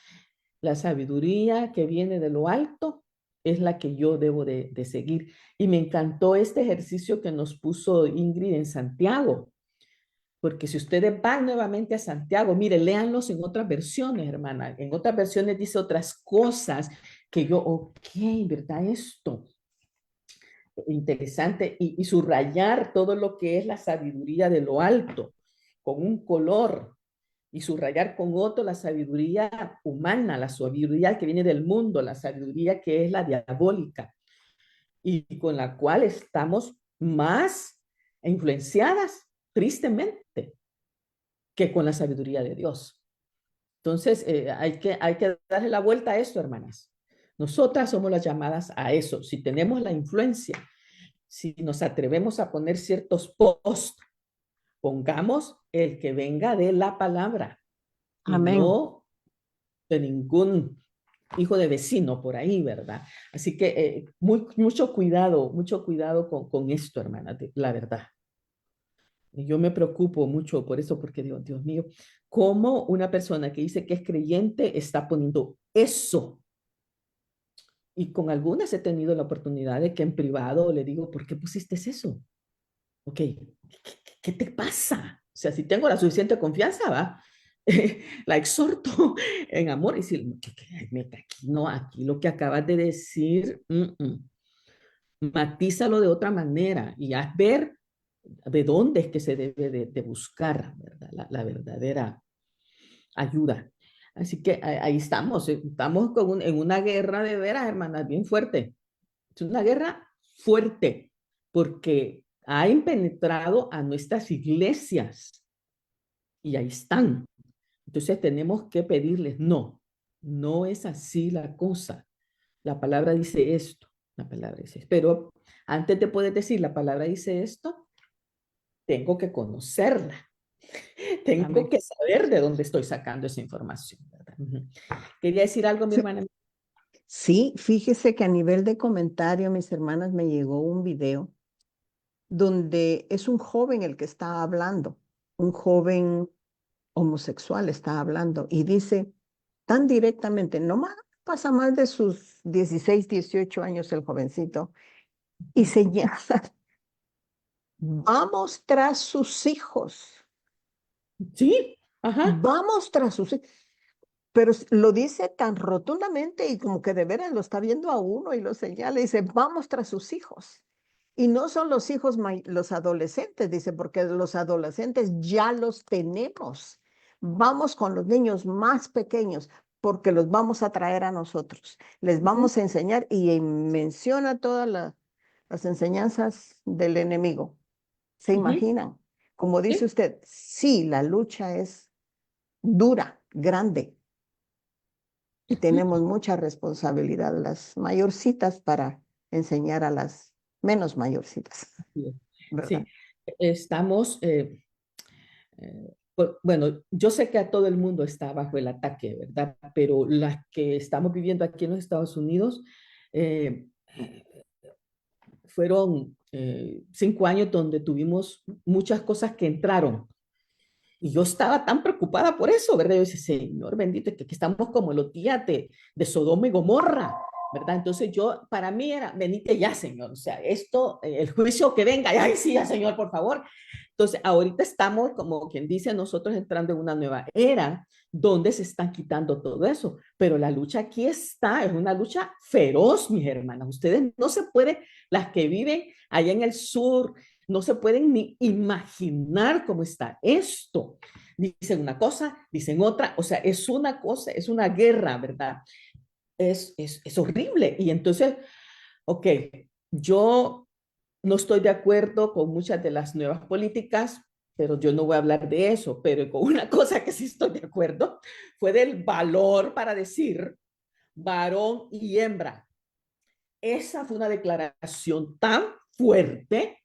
Speaker 1: La sabiduría que viene de lo alto es la que yo debo de seguir. Y me encantó este ejercicio que nos puso Ingrid en Santiago, porque si ustedes van nuevamente a Santiago, mire, léanlos en otras versiones, hermana. En otras versiones dice otras cosas que yo, ok, ¿verdad? Esto interesante y subrayar todo lo que es la sabiduría de lo alto con un color y subrayar con otro la sabiduría humana, la sabiduría que viene del mundo, la sabiduría que es la diabólica y con la cual estamos más influenciadas, tristemente, que con la sabiduría de Dios. Entonces, hay que darle la vuelta a eso, hermanas. Nosotras somos las llamadas a eso. Si tenemos la influencia, si nos atrevemos a poner ciertos posts, pongamos el que venga de la palabra y
Speaker 4: Amén.
Speaker 1: no de ningún hijo de vecino por ahí, ¿verdad? Así que mucho cuidado con esto, hermana, la verdad. Y yo me preocupo mucho por eso, porque digo, Dios mío, ¿cómo una persona que dice que es creyente está poniendo eso? Y con algunas he tenido la oportunidad de que en privado le digo, ¿por qué pusiste eso? Ok, ¿qué te pasa? O sea, si tengo la suficiente confianza, va, la exhorto en amor y decir, aquí no, aquí lo que acabas de decir, matízalo de otra manera y haz ver de dónde es que se debe de buscar, ¿verdad? La verdadera ayuda. Así que ahí estamos en una guerra de veras, hermanas, bien fuerte. Es una guerra fuerte porque han penetrado a nuestras iglesias y ahí están. Entonces tenemos que pedirles, no, no es así la cosa. La palabra dice esto, la palabra dice, pero antes de poder decir la palabra dice esto, tengo que conocerla, tengo
Speaker 4: Amén.
Speaker 1: que saber de dónde estoy sacando esa información, ¿verdad? Quería decir algo, mi
Speaker 4: Sí,
Speaker 1: hermana.
Speaker 4: sí, fíjese que a nivel de comentario, mis hermanas, me llegó un video donde es un joven el que está hablando, un joven homosexual está hablando y dice tan directamente, no pasa más de sus 16, 18 años el jovencito, y señala Vamos tras sus hijos.
Speaker 1: Sí, ajá.
Speaker 4: Vamos tras sus hijos. Pero lo dice tan rotundamente y como que de veras lo está viendo a uno y lo señala y dice, vamos tras sus hijos. Y no son los hijos, los adolescentes, dice, porque los adolescentes ya los tenemos. Vamos con los niños más pequeños porque los vamos a traer a nosotros. Les vamos a enseñar y menciona todas las enseñanzas del enemigo. ¿Se imaginan? Como dice usted, sí, la lucha es dura, grande. Y tenemos mucha responsabilidad, las mayorcitas, para enseñar a las menos mayorcitas, ¿verdad?
Speaker 1: Sí, estamos, bueno, yo sé que a todo el mundo está bajo el ataque, ¿verdad? Pero las que estamos viviendo aquí en los Estados Unidos, eh, fueron 5 años donde tuvimos muchas cosas que entraron. Y yo estaba tan preocupada por eso, ¿verdad? Yo decía, Señor bendito, que estamos como los días de Sodoma y Gomorra, ¿verdad? Entonces para mí era, venite ya, Señor. O sea, esto, el juicio que venga, ay, sí, ya, Señor, por favor. Entonces, ahorita estamos, como quien dice, nosotros entrando en una nueva era donde se están quitando todo eso. Pero la lucha aquí está, es una lucha feroz, mis hermanas. Ustedes no se pueden, las que viven allá en el sur, no se pueden ni imaginar cómo está esto. Dicen una cosa, dicen otra, o sea, es una cosa, es una guerra, ¿verdad? Es horrible. Y entonces, ok, yo no estoy de acuerdo con muchas de las nuevas políticas, pero yo no voy a hablar de eso, pero con una cosa que sí estoy de acuerdo fue del valor para decir varón y hembra. Esa fue una declaración tan fuerte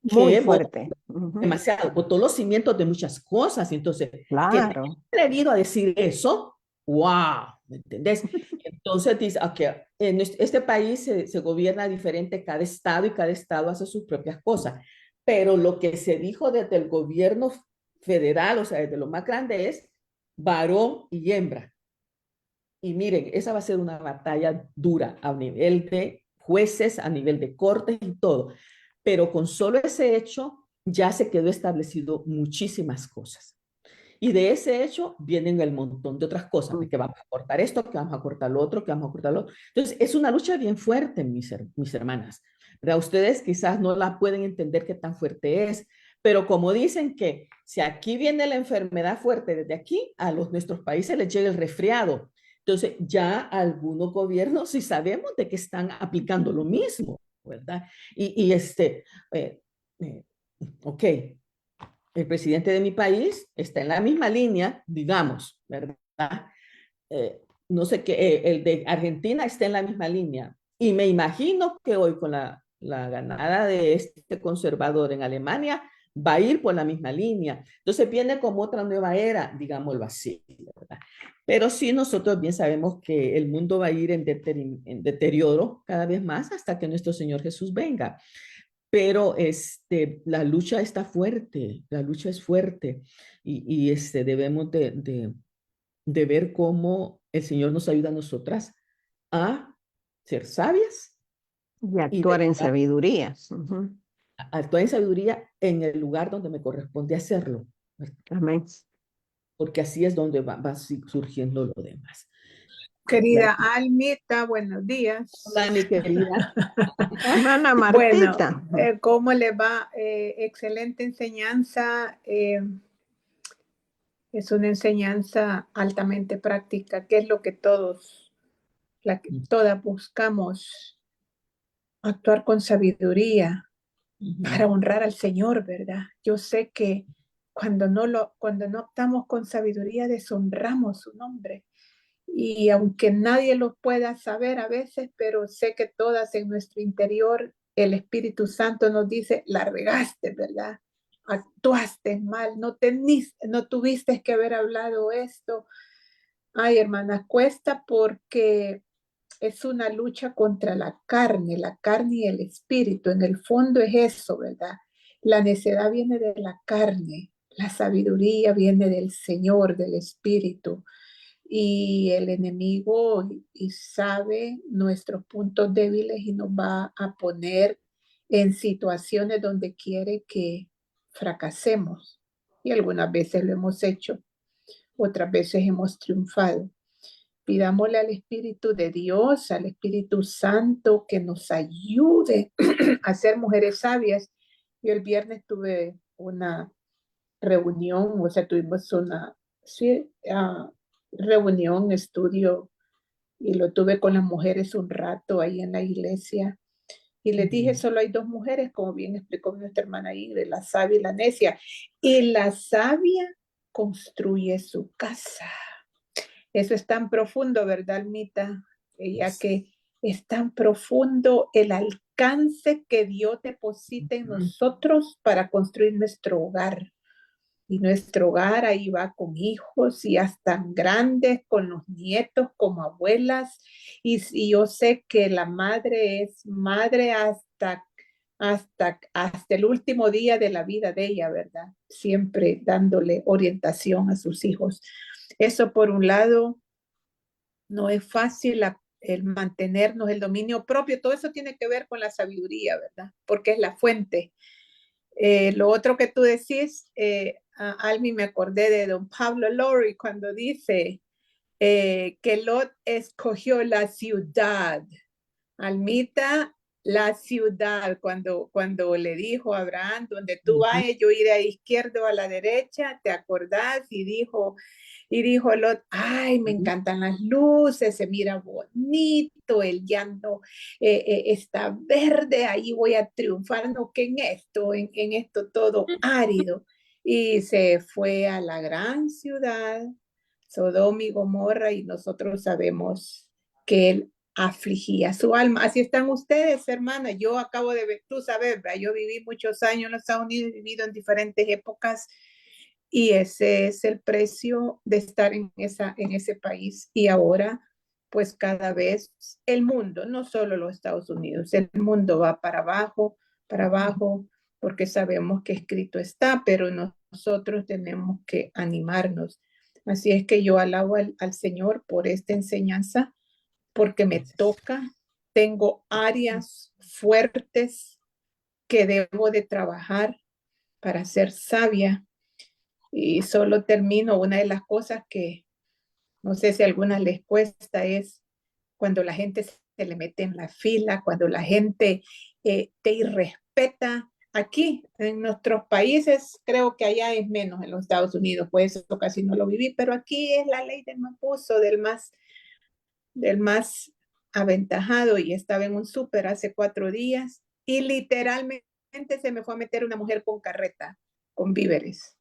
Speaker 4: Muy
Speaker 1: que
Speaker 4: fuerte.
Speaker 1: demasiado, botó los cimientos de muchas cosas. Entonces, que te
Speaker 4: Claro.
Speaker 1: hayas atrevido a decir eso, wow, ¿me entendés? Entonces dice, okay, en este país se gobierna diferente cada estado y cada estado hace sus propias cosas. Pero lo que se dijo desde el gobierno federal, o sea, desde lo más grande es varón y hembra. Y miren, esa va a ser una batalla dura a nivel de jueces, a nivel de cortes y todo. Pero con solo ese hecho ya se quedó establecido muchísimas cosas. Y de ese hecho vienen el montón de otras cosas, de que vamos a cortar esto, que vamos a cortar lo otro, que vamos a cortar lo otro. Entonces, es una lucha bien fuerte, mis hermanas. ¿Verdad? Ustedes quizás no la pueden entender qué tan fuerte es, pero como dicen que si aquí viene la enfermedad fuerte, desde aquí a nuestros países les llega el resfriado. Entonces, ya algunos gobiernos sí sabemos de que están aplicando lo mismo, ¿verdad? Y eh, eh, ok, el presidente de mi país está en la misma línea, digamos, ¿verdad? No sé qué, el de Argentina está en la misma línea. Y me imagino que hoy con la ganada de este conservador en Alemania va a ir por la misma línea. Entonces viene como otra nueva era, digámoslo así, ¿verdad? Pero sí nosotros bien sabemos que el mundo va a ir en deterioro cada vez más hasta que nuestro Señor Jesús venga. Pero la lucha está fuerte, la lucha es fuerte y debemos de ver cómo el Señor nos ayuda a nosotras a ser sabias
Speaker 4: Y
Speaker 1: y de
Speaker 4: actuar en
Speaker 1: verdad
Speaker 4: sabiduría.
Speaker 1: a actuar en sabiduría en el lugar donde me corresponde hacerlo, ¿verdad?
Speaker 4: Amén.
Speaker 1: Porque así es donde va surgiendo lo demás.
Speaker 7: Querida Almita, buenos días.
Speaker 1: Hola, mi querida.
Speaker 4: Hermana
Speaker 7: Bueno,
Speaker 4: Martita.
Speaker 7: ¿cómo le va? Excelente enseñanza. Es una enseñanza altamente práctica, que es lo que todos, todas buscamos, actuar con sabiduría para honrar al Señor, ¿verdad? Yo sé que cuando no actuamos con sabiduría, deshonramos su nombre. Y aunque nadie lo pueda saber a veces, pero sé que todas en nuestro interior, el Espíritu Santo nos dice, la regaste, ¿verdad? Actuaste mal, no tuviste que haber hablado esto. Ay, hermana, cuesta porque es una lucha contra la carne y el espíritu. En el fondo es eso, ¿verdad? La necedad viene de la carne, la sabiduría viene del Señor, del espíritu. Y el enemigo y sabe nuestros puntos débiles y nos va a poner en situaciones donde quiere que fracasemos. Y algunas veces lo hemos hecho, otras veces hemos triunfado. Pidámosle al Espíritu de Dios, al Espíritu Santo, que nos ayude a ser mujeres sabias. Yo el viernes tuve una reunión, o sea, tuvimos una reunión, estudio, y lo tuve con las mujeres un rato ahí en la iglesia. Y les dije, solo hay dos mujeres, como bien explicó nuestra hermana Ingrid, la sabia y la necia. Y la sabia construye su casa. Eso es tan profundo, ¿verdad, Almita? Ya que es tan profundo el alcance que Dios deposita en nosotros para construir nuestro hogar. Y nuestro hogar ahí va con hijos y hasta grandes, con los nietos, como abuelas. Y yo sé que la madre es madre hasta el último día de la vida de ella, ¿verdad? Siempre dándole orientación a sus hijos. Eso por un lado, no es fácil el mantenernos, el dominio propio. Todo eso tiene que ver con la sabiduría, ¿verdad? Porque es la fuente. Lo otro que tú decís, Almi, me acordé de don Pablo Lori cuando dice que Lot escogió la ciudad. Almita, la ciudad, cuando le dijo a Abraham, donde tú vayas, yo iré a izquierda o a la derecha, ¿te acordás? Y dijo Lot, ay, me encantan las luces, se mira bonito, el llanto está verde, ahí voy a triunfar, no que en esto todo árido. Y se fue a la gran ciudad, Sodoma y Gomorra, y nosotros sabemos que él afligía su alma. Así están ustedes, hermana. Yo acabo de ver, tú sabes, ¿verdad? Yo viví muchos años en los Estados Unidos, he vivido en diferentes épocas, y ese es el precio de estar en ese país. Y ahora, pues cada vez el mundo, no solo los Estados Unidos, el mundo va para abajo, porque sabemos que escrito está, pero nosotros tenemos que animarnos. Así es que yo alabo al Señor por esta enseñanza, porque me toca, tengo áreas fuertes que debo de trabajar para ser sabia. Y solo termino, una de las cosas que no sé si a algunas les cuesta es cuando la gente se le mete en la fila, cuando la gente te irrespeta. Aquí, en nuestros países, creo que allá es menos, en los Estados Unidos, pues eso casi no lo viví, pero aquí es la ley del más puso, del más aventajado. Y estaba en un súper hace 4 días y literalmente se me fue a meter una mujer con carreta, con víveres.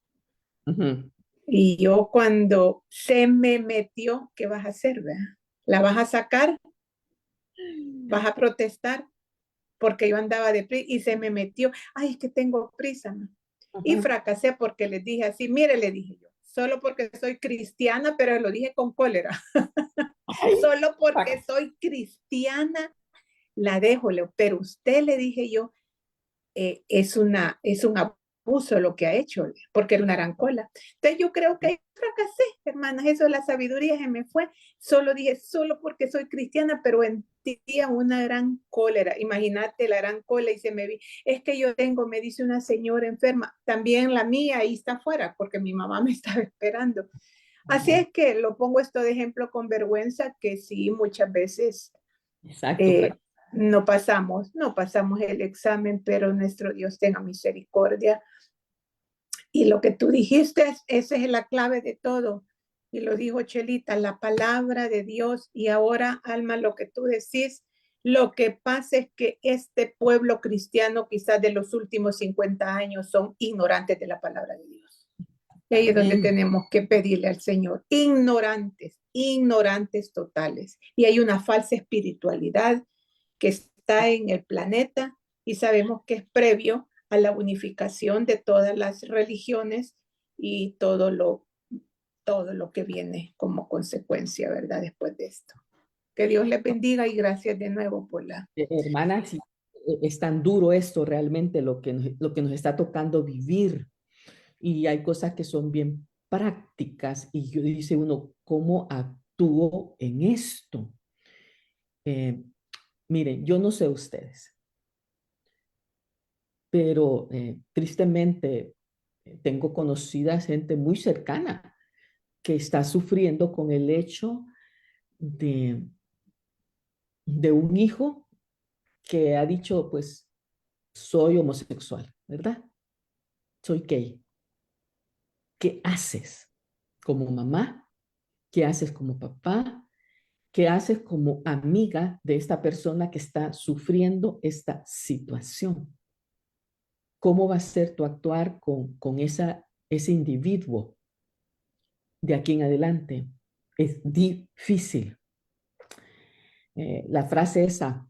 Speaker 7: Y yo cuando se me metió, ¿qué vas a hacer? ¿Verdad? ¿La vas a sacar? ¿Vas a protestar? Porque yo andaba deprisa y se me metió. Ay, es que tengo prisa, ¿no? Y fracasé porque les dije así, mire, le dije yo, solo porque soy cristiana, pero lo dije con cólera. Solo porque soy cristiana, la dejo, pero usted, le dije yo, es un abuso lo que ha hecho, porque era una gran cola. Entonces yo creo que fracasé, hermanas, eso de la sabiduría se me fue. Solo dije, solo porque soy cristiana, pero sentía una gran cólera. Imagínate la gran cola y se me vi. Es que yo tengo, me dice una señora enferma, también la mía ahí está afuera, porque mi mamá me estaba esperando. Así es que lo pongo esto de ejemplo con vergüenza, que sí, muchas veces no pasamos el examen, pero nuestro Dios tenga misericordia. Y lo que tú dijiste, esa es la clave de todo. Y lo dijo Chelita, la palabra de Dios. Y ahora, Alma, lo que tú decís, lo que pasa es que este pueblo cristiano, quizás de los últimos 50 años, son ignorantes de la palabra de Dios. Y ahí es donde tenemos que pedirle al Señor, ignorantes totales. Y hay una falsa espiritualidad que está en el planeta y sabemos que es previo a la unificación de todas las religiones y todo lo que viene como consecuencia, ¿verdad? Después de esto. Que Dios les bendiga y gracias de nuevo por la...
Speaker 1: Hermana, sí, es tan duro esto realmente lo que nos está tocando vivir. Y hay cosas que son bien prácticas y yo dice uno, ¿cómo actúo en esto? Miren, yo no sé ustedes, pero tristemente tengo conocidas gente muy cercana que está sufriendo con el hecho de, de un hijo que ha dicho, pues, soy homosexual, ¿verdad? Soy gay. ¿Qué haces como mamá? ¿Qué haces como papá? ¿Qué haces como amiga de esta persona que está sufriendo esta situación? ¿Cómo va a ser tu actuar con ese individuo de aquí en adelante? Es difícil. La frase esa,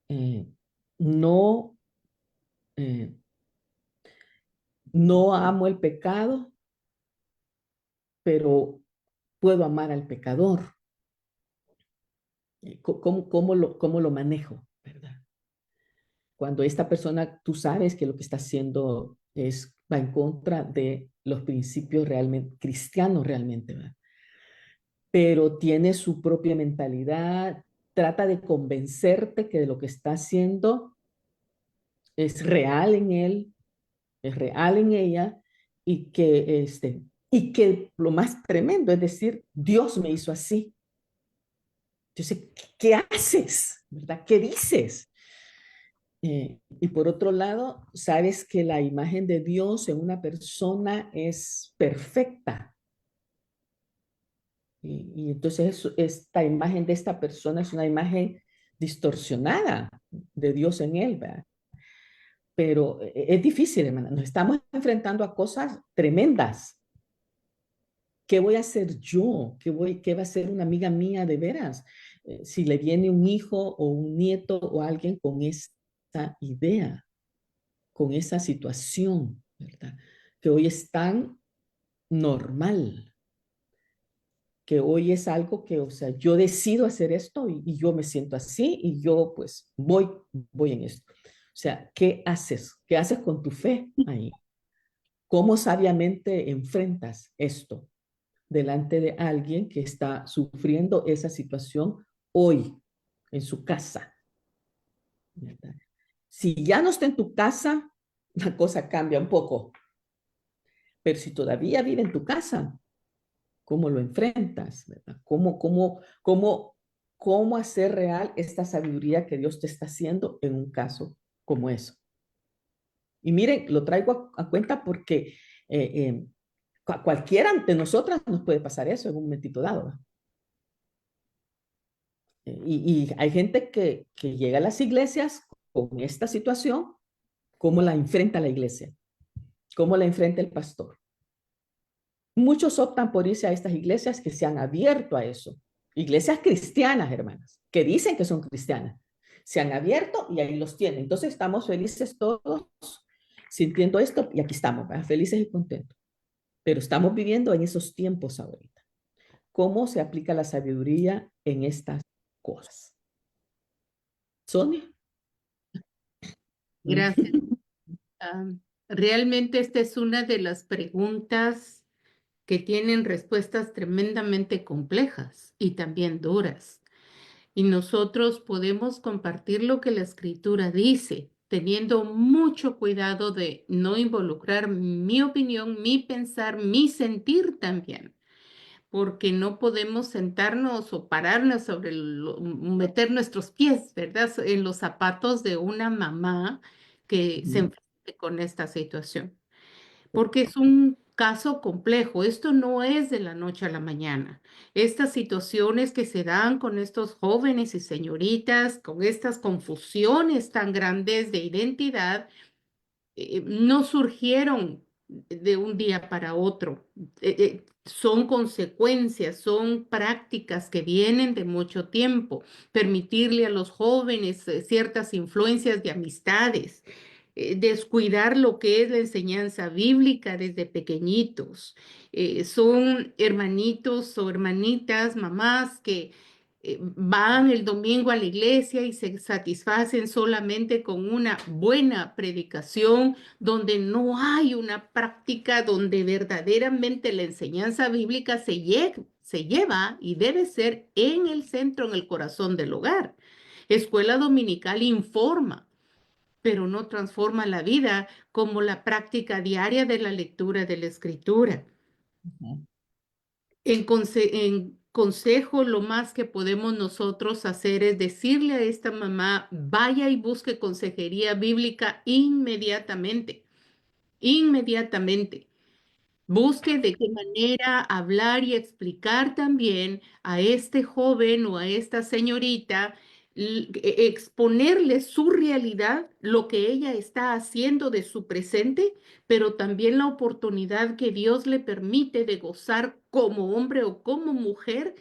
Speaker 1: eh, no, eh, no amo el pecado, pero puedo amar al pecador. ¿Cómo lo manejo? ¿Verdad? Cuando esta persona, tú sabes que lo que está haciendo va en contra de los principios realmente cristianos realmente, ¿verdad? Pero tiene su propia mentalidad, trata de convencerte que de lo que está haciendo es real en él, es real en ella, y que lo más tremendo es decir, Dios me hizo así. Entonces, ¿qué haces? ¿Verdad? ¿Qué dices? Y por otro lado, sabes que la imagen de Dios en una persona es perfecta. Y entonces esta imagen de esta persona es una imagen distorsionada de Dios en él, ¿verdad? Pero es difícil, hermana. Nos estamos enfrentando a cosas tremendas. ¿Qué voy a hacer yo? ¿Qué va a hacer una amiga mía de veras? Si le viene un hijo o un nieto o alguien con esa idea, con esa situación, ¿verdad? Que hoy es tan normal, que hoy es algo que, o sea, yo decido hacer esto y yo me siento así y yo pues voy en esto. O sea, ¿qué haces? ¿Qué haces con tu fe ahí? ¿Cómo sabiamente enfrentas esto delante de alguien que está sufriendo esa situación hoy en su casa? ¿Verdad? Si ya no está en tu casa, la cosa cambia un poco. Pero si todavía vive en tu casa, ¿cómo lo enfrentas? ¿Verdad? ¿Cómo hacer real esta sabiduría que Dios te está haciendo en un caso como eso? Y miren, lo traigo a cuenta porque cualquiera de nosotras nos puede pasar eso en un momentito dado. ¿Verdad? Y hay gente que llega a las iglesias con esta situación, ¿cómo la enfrenta la iglesia? ¿Cómo la enfrenta el pastor? Muchos optan por irse a estas iglesias que se han abierto a eso. Iglesias cristianas, hermanas, que dicen que son cristianas. Se han abierto y ahí los tienen. Entonces estamos felices todos sintiendo esto y aquí estamos, ¿verdad? Felices y contentos. Pero estamos viviendo en esos tiempos ahorita. ¿Cómo se aplica la sabiduría en estas cosas? Sonia.
Speaker 3: Gracias. Realmente esta es una de las preguntas que tienen respuestas tremendamente complejas y también duras. Y nosotros podemos compartir lo que la escritura dice, teniendo mucho cuidado de no involucrar mi opinión, mi pensar, mi sentir también, porque no podemos sentarnos o pararnos meter nuestros pies, ¿verdad? En los zapatos de una mamá que se enfrente con esta situación, porque es un caso complejo. Esto no es de la noche a la mañana. Estas situaciones que se dan con estos jóvenes y señoritas, con estas confusiones tan grandes de identidad, no surgieron de un día para otro. Son consecuencias, son prácticas que vienen de mucho tiempo. Permitirle a los jóvenes ciertas influencias de amistades, descuidar lo que es la enseñanza bíblica desde pequeñitos. Son hermanitos o hermanitas, mamás que van el domingo a la iglesia y se satisfacen solamente con una buena predicación, donde no hay una práctica, donde verdaderamente la enseñanza bíblica se lleva y debe ser en el centro, en el corazón del hogar. Escuela dominical informa, pero no transforma la vida como la práctica diaria de la lectura de la Escritura.
Speaker 1: Ujú.
Speaker 3: En consejo, lo más que podemos nosotros hacer es decirle a esta mamá, vaya y busque consejería bíblica inmediatamente, inmediatamente. Busque de qué manera hablar y explicar también a este joven o a esta señorita, exponerle su realidad, lo que ella está haciendo de su presente, pero también la oportunidad que Dios le permite de gozar como hombre o como mujer,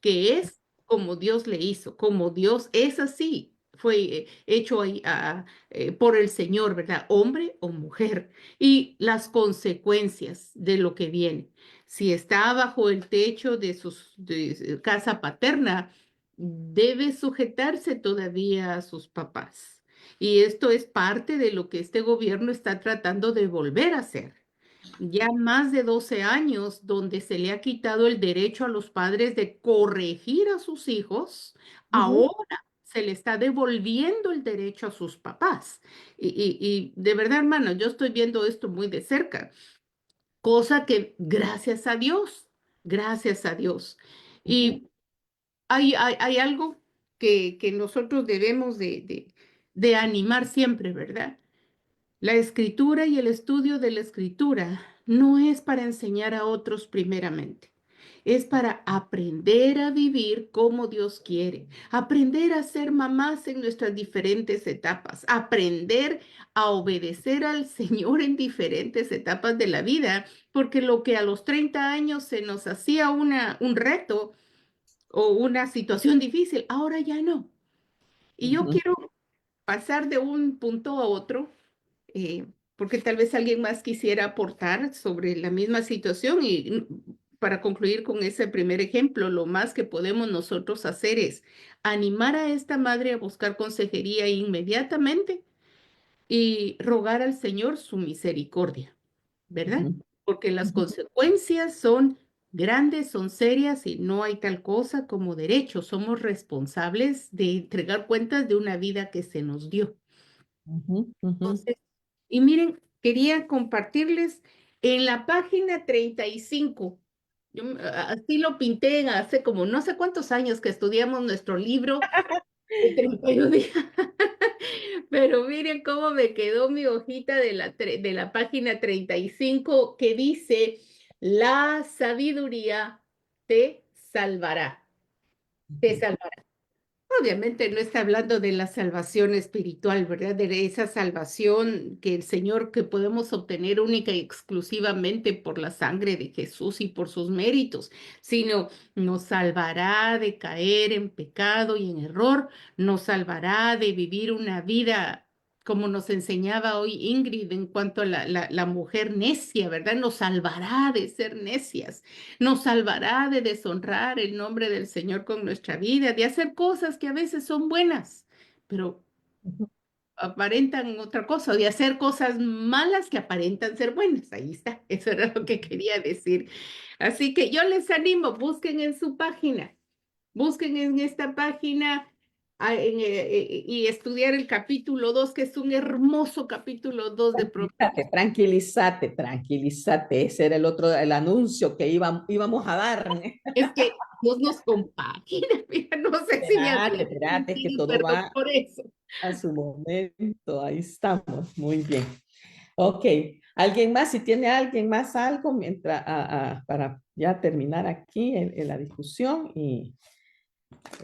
Speaker 3: que es como Dios le hizo, como Dios es así. Fue hecho por el Señor, ¿verdad? Hombre o mujer y las consecuencias de lo que viene. Si está bajo el techo de su casa paterna, debe sujetarse todavía a sus papás. Y esto es parte de lo que este gobierno está tratando de volver a hacer. Ya más de 12 años donde se le ha quitado el derecho a los padres de corregir a sus hijos,
Speaker 1: Ujú.
Speaker 3: ahora se le está devolviendo el derecho a sus papás. Y de verdad, hermano, yo estoy viendo esto muy de cerca, cosa que gracias a Dios.
Speaker 1: Ujú.
Speaker 3: Y hay algo que nosotros debemos de animar siempre, ¿verdad? La escritura y el estudio de la escritura no es para enseñar a otros primeramente. Es para aprender a vivir como Dios quiere, aprender a ser mamás en nuestras diferentes etapas, aprender a obedecer al Señor en diferentes etapas de la vida, porque lo que a los 30 años se nos hacía un reto o una situación difícil, ahora ya no. Y yo
Speaker 1: Ujú.
Speaker 3: quiero pasar de un punto a otro porque tal vez alguien más quisiera aportar sobre la misma situación y para concluir con ese primer ejemplo, lo más que podemos nosotros hacer es animar a esta madre a buscar consejería inmediatamente y rogar al Señor su misericordia, ¿verdad?
Speaker 1: Ujú.
Speaker 3: Porque las
Speaker 1: Ujú.
Speaker 3: consecuencias son grandes, son serias y no hay tal cosa como derecho. Somos responsables de entregar cuentas de una vida que se nos dio.
Speaker 1: Ujú. Ujú.
Speaker 3: Entonces, y miren, quería compartirles en la página 35. Así lo pinté hace como no sé cuántos años que estudiamos nuestro libro de 31 días. Pero miren cómo me quedó mi hojita de la página 35 que dice, la sabiduría te salvará, te salvará. Obviamente no está hablando de la salvación espiritual, ¿verdad? De esa salvación que el Señor, que podemos obtener única y exclusivamente por la sangre de Jesús y por sus méritos, sino nos salvará de caer en pecado y en error, nos salvará de vivir una vida como nos enseñaba hoy Ingrid en cuanto a la mujer necia, ¿verdad? Nos salvará de ser necias, nos salvará de deshonrar el nombre del Señor con nuestra vida, de hacer cosas que a veces son buenas, pero
Speaker 1: Ujú.
Speaker 3: aparentan otra cosa, o de hacer cosas malas que aparentan ser buenas. Ahí está, eso era lo que quería decir. Así que yo les animo, busquen en su página, busquen en esta página y estudiar el capítulo 2, que es un hermoso capítulo 2 de Proverbios.
Speaker 1: Tranquilízate, tranquilízate, tranquilízate. Ese era el otro, el anuncio que íbamos a dar.
Speaker 3: Es que Dios nos compagina, mira, no sé si me
Speaker 1: Espérate,
Speaker 3: adelanté,
Speaker 1: espérate, es que
Speaker 3: y
Speaker 1: todo
Speaker 3: perdón
Speaker 1: va
Speaker 3: por eso.
Speaker 1: a su momento. Ahí estamos. Muy bien. Ok. ¿Alguien más? Si tiene alguien más algo, mientras, para ya terminar aquí en la discusión e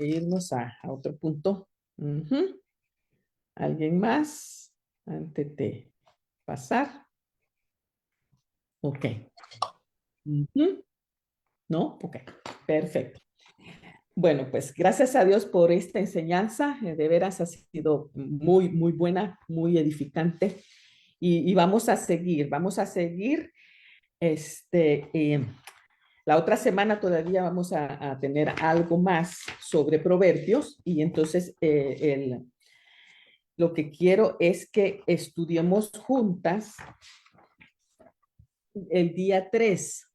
Speaker 1: irnos a otro punto. Ujú. ¿Alguien más? Antes de pasar. Ok. Ujú. ¿No? Ok. Perfecto. Bueno, pues gracias a Dios por esta enseñanza. De veras ha sido muy, muy buena, muy edificante. Y vamos a seguir. La otra semana todavía vamos a tener algo más sobre proverbios y entonces lo que quiero es que estudiemos juntas el día 3.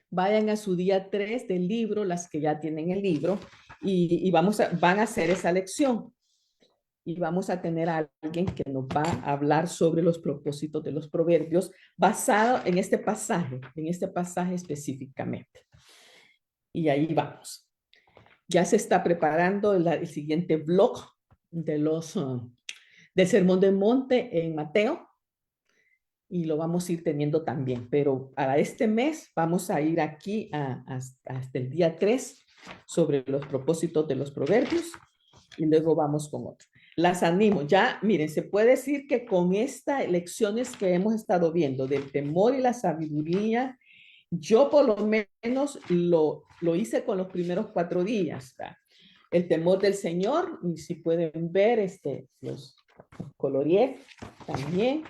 Speaker 1: Vayan a su día 3 del libro, las que ya tienen el libro, y van a hacer esa lección. y vamos a tener a alguien que nos va a hablar sobre los propósitos de los proverbios basado en este pasaje específicamente. Y ahí vamos. Ya se está preparando el siguiente blog de del Sermón del Monte en Mateo, y lo vamos a ir teniendo también, pero para este mes vamos a ir aquí hasta el día 3 sobre los propósitos de los proverbios, y luego vamos con otro. Las animo, ya miren, se puede decir que con estas lecciones que hemos estado viendo del temor y la sabiduría, yo por lo menos lo hice con los primeros 4 días, ¿verdad? El temor del Señor, y si pueden ver, los coloreé también.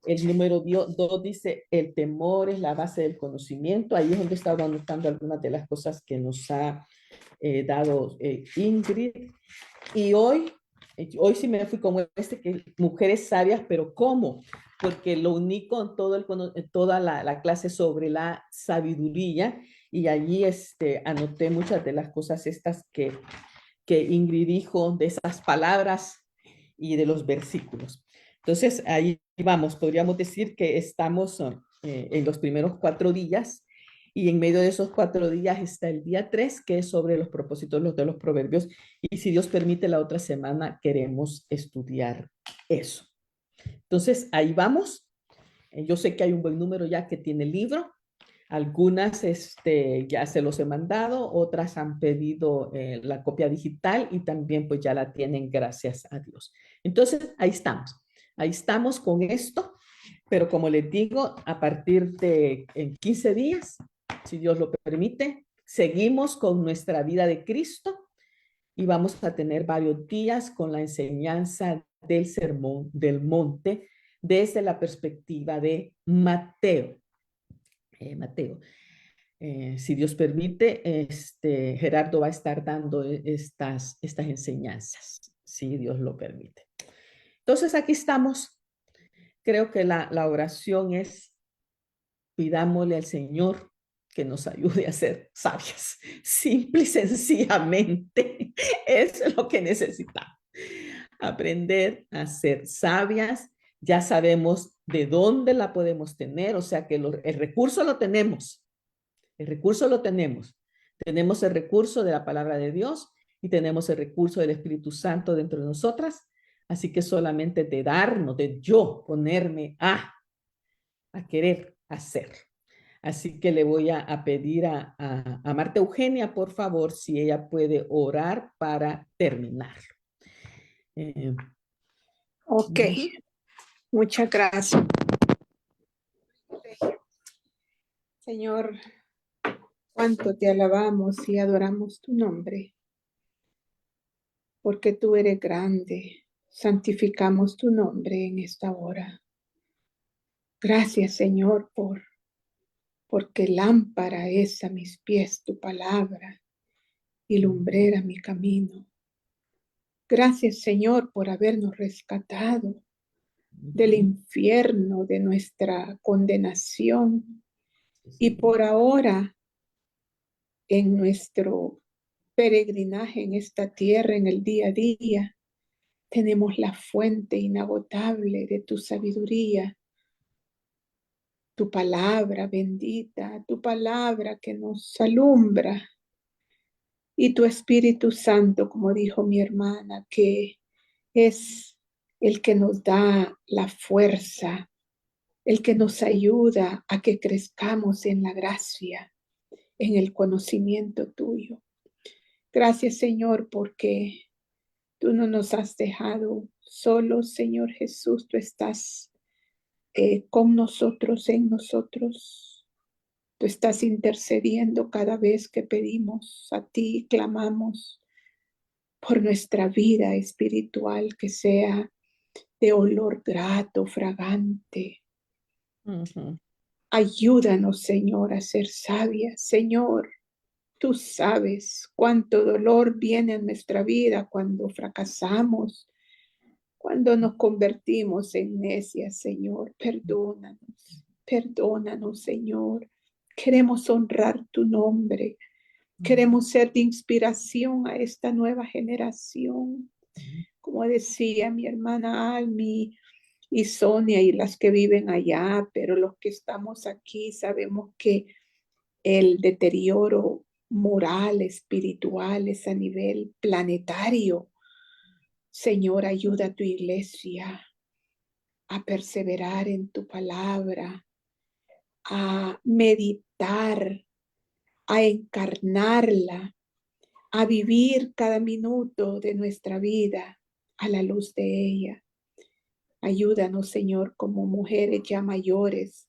Speaker 1: El número 2 dice, el temor es la base del conocimiento. Ahí es donde estaba anotando algunas de las cosas que nos ha dado Ingrid. Y hoy sí me fui como que mujeres sabias, pero ¿cómo? Porque lo uní con toda la clase sobre la sabiduría, y allí anoté muchas de las cosas estas que Ingrid dijo, de esas palabras y de los versículos. Entonces, ahí vamos, podríamos decir que estamos en los primeros 4 días, y en medio de esos 4 días está el día 3, que es sobre los propósitos de los proverbios, y si Dios permite, la otra semana queremos estudiar eso. Entonces, ahí vamos. Yo sé que hay un buen número ya que tiene el libro. Algunas ya se los he mandado, otras han pedido la copia digital, y también pues ya la tienen, gracias a Dios. Entonces, ahí estamos con esto, pero como les digo, a partir de en 15 días, si Dios lo permite, seguimos con nuestra vida de Cristo, y vamos a tener varios días con la enseñanza del Sermón del Monte desde la perspectiva de Mateo. Si Dios permite, Gerardo va a estar dando estas enseñanzas, si Dios lo permite. Entonces, aquí estamos. Creo que la oración es: pidámosle al Señor que nos ayude a ser sabias. Simple y sencillamente, es lo que necesitamos. Aprender a ser sabias. Ya sabemos de dónde la podemos tener, o sea que el recurso lo tenemos. El recurso lo tenemos. Tenemos el recurso de la palabra de Dios, y tenemos el recurso del Espíritu Santo dentro de nosotras. Así que solamente de darnos, de yo ponerme a querer hacer. Así que le voy a pedir a Marta Eugenia, por favor, si ella puede orar para terminar.
Speaker 7: Ok, muchas gracias. Señor, cuánto te alabamos y adoramos tu nombre, porque tú eres grande. Santificamos tu nombre en esta hora. Gracias, Señor, porque lámpara es a mis pies tu palabra y lumbrera mi camino. Gracias, Señor, por habernos rescatado del infierno, de nuestra condenación, y por ahora, en nuestro peregrinaje en esta tierra, en el día a día, tenemos la fuente inagotable de tu sabiduría, tu palabra bendita, tu palabra que nos alumbra, y tu Espíritu Santo, como dijo mi hermana, que es el que nos da la fuerza, el que nos ayuda a que crezcamos en la gracia, en el conocimiento tuyo. Gracias, Señor, porque tú no nos has dejado solos, Señor Jesús. Tú estás con nosotros, en nosotros. Tú estás intercediendo cada vez que pedimos a ti, clamamos por nuestra vida espiritual, que sea de olor grato, fragante. Ayúdanos, Señor, a ser sabias. Señor, tú sabes cuánto dolor viene en nuestra vida cuando fracasamos, cuando nos convertimos en necias, Señor. Perdónanos, perdónanos, Señor. Queremos honrar tu nombre. Queremos ser de inspiración a esta nueva generación. como decía mi hermana Almi y Sonia y las que viven allá, pero los que estamos aquí sabemos que el deterioro moral, espiritual es a nivel planetario. Señor, ayuda a tu iglesia a perseverar en tu palabra, a meditar, a encarnarla, a vivir cada minuto de nuestra vida a la luz de ella. Ayúdanos, Señor, como mujeres ya mayores,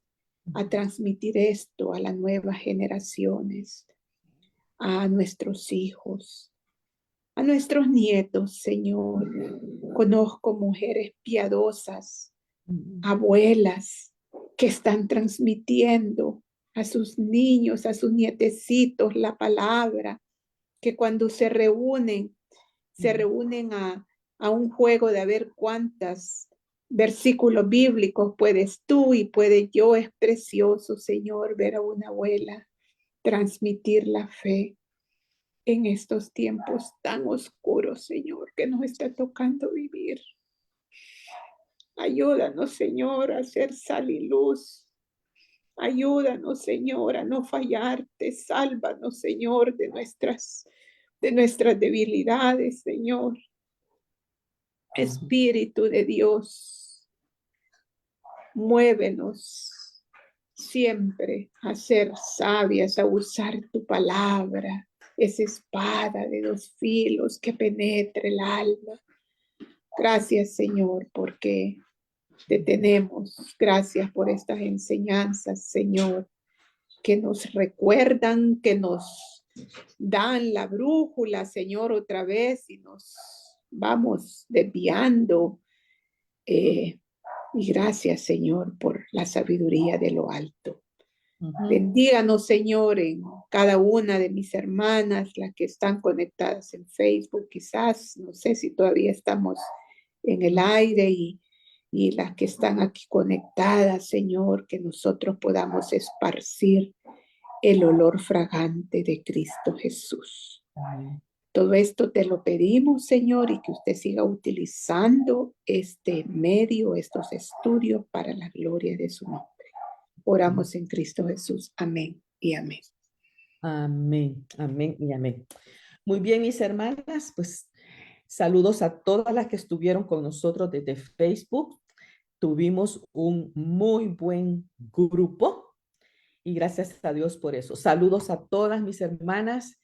Speaker 7: a transmitir esto a las nuevas generaciones, a nuestros hijos, a nuestros nietos, Señor. Conozco mujeres piadosas, abuelas que están transmitiendo a sus niños, a sus nietecitos la palabra, que cuando se reúnen a un juego de a ver cuántas versículos bíblicos puedes tú y puede yo. Es precioso, Señor, ver a una abuela transmitir la fe en estos tiempos tan oscuros, Señor, que nos está tocando vivir. Ayúdanos, Señor, a ser sal y luz. Ayúdanos, Señor, a no fallarte. Sálvanos, Señor, de nuestras debilidades, Señor. Espíritu de Dios, muévenos siempre a ser sabias, a usar tu palabra, esa espada de 2 filos que penetre el alma. Gracias, Señor, porque te tenemos. Gracias por estas enseñanzas, Señor, que nos recuerdan, que nos dan la brújula, Señor, otra vez y nos vamos desviando. Y gracias, Señor, por la sabiduría de lo alto. Bendíganos, Señor, en cada una de mis hermanas, las que están conectadas en Facebook, quizás, no sé si todavía estamos en el aire, y las que están aquí conectadas, Señor, que nosotros podamos esparcir el olor fragante de Cristo Jesús. Todo esto te lo pedimos, Señor, y que usted siga utilizando este medio, estos estudios para la gloria de su nombre. Oramos en Cristo Jesús. Amén y amén.
Speaker 1: Amén, amén y amén. Muy bien, mis hermanas, pues saludos a todas las que estuvieron con nosotros desde Facebook. Tuvimos un muy buen grupo y gracias a Dios por eso. Saludos a todas mis hermanas.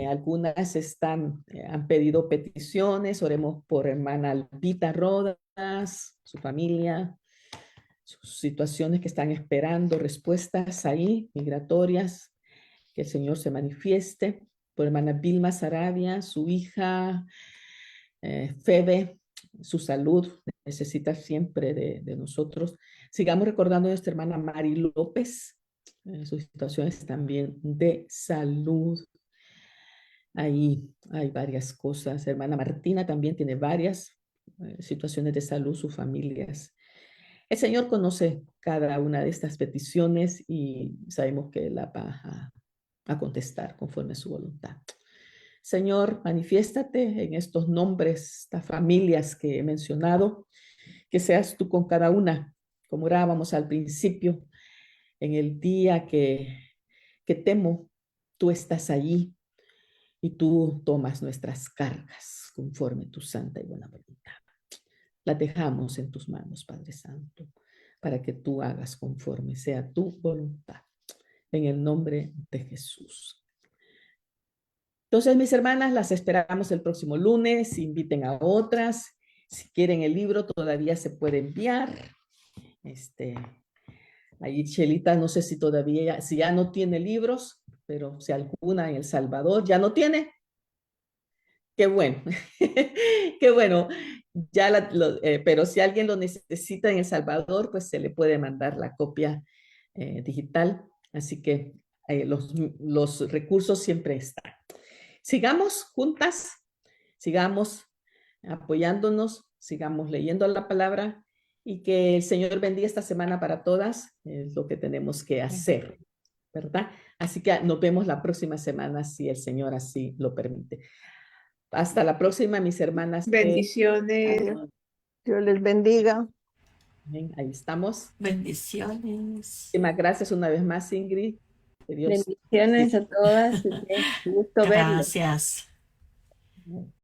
Speaker 1: Algunas han pedido peticiones. Oremos por hermana Albita Rodas, su familia, sus situaciones que están esperando respuestas ahí, migratorias. Que el Señor se manifieste. Por hermana Vilma Sarabia, su hija Febe, su salud necesita siempre de nosotros. Sigamos recordando a nuestra hermana Mari López, sus situaciones también de salud. Ahí hay varias cosas. Hermana Martina también tiene varias situaciones de salud, sus familias. El Señor conoce cada una de estas peticiones y sabemos que la va a contestar conforme a su voluntad. Señor, manifiéstate en estos nombres, estas familias que he mencionado, que seas tú con cada una, como orábamos al principio, en el día que temo, tú estás allí y tú tomas nuestras cargas conforme tu santa y buena voluntad. Las dejamos en tus manos, Padre Santo, para que tú hagas conforme sea tu voluntad. En el nombre de Jesús. Entonces, mis hermanas, las esperamos el próximo lunes. Inviten a otras. Si quieren el libro, todavía se puede enviar. Ahí Chelita, no sé si todavía, si ya no tiene libros, pero si alguna en El Salvador ya no tiene. Qué bueno. Qué bueno. Pero si alguien lo necesita en El Salvador, pues se le puede mandar la copia digital. Así que los recursos siempre están. Sigamos juntas, sigamos apoyándonos, sigamos leyendo la palabra y que el Señor bendiga esta semana para todas. Es lo que tenemos que hacer, ¿verdad? Así que nos vemos la próxima semana si el Señor así lo permite. Hasta la próxima, mis hermanas.
Speaker 7: Bendiciones.
Speaker 5: Adiós.
Speaker 4: Dios les bendiga.
Speaker 1: Bien, ahí estamos.
Speaker 2: Bendiciones.
Speaker 1: Muchísimas gracias una vez más, Ingrid. Que Dios
Speaker 6: Bendiciones a todas. Gusto verlos.
Speaker 2: Gracias.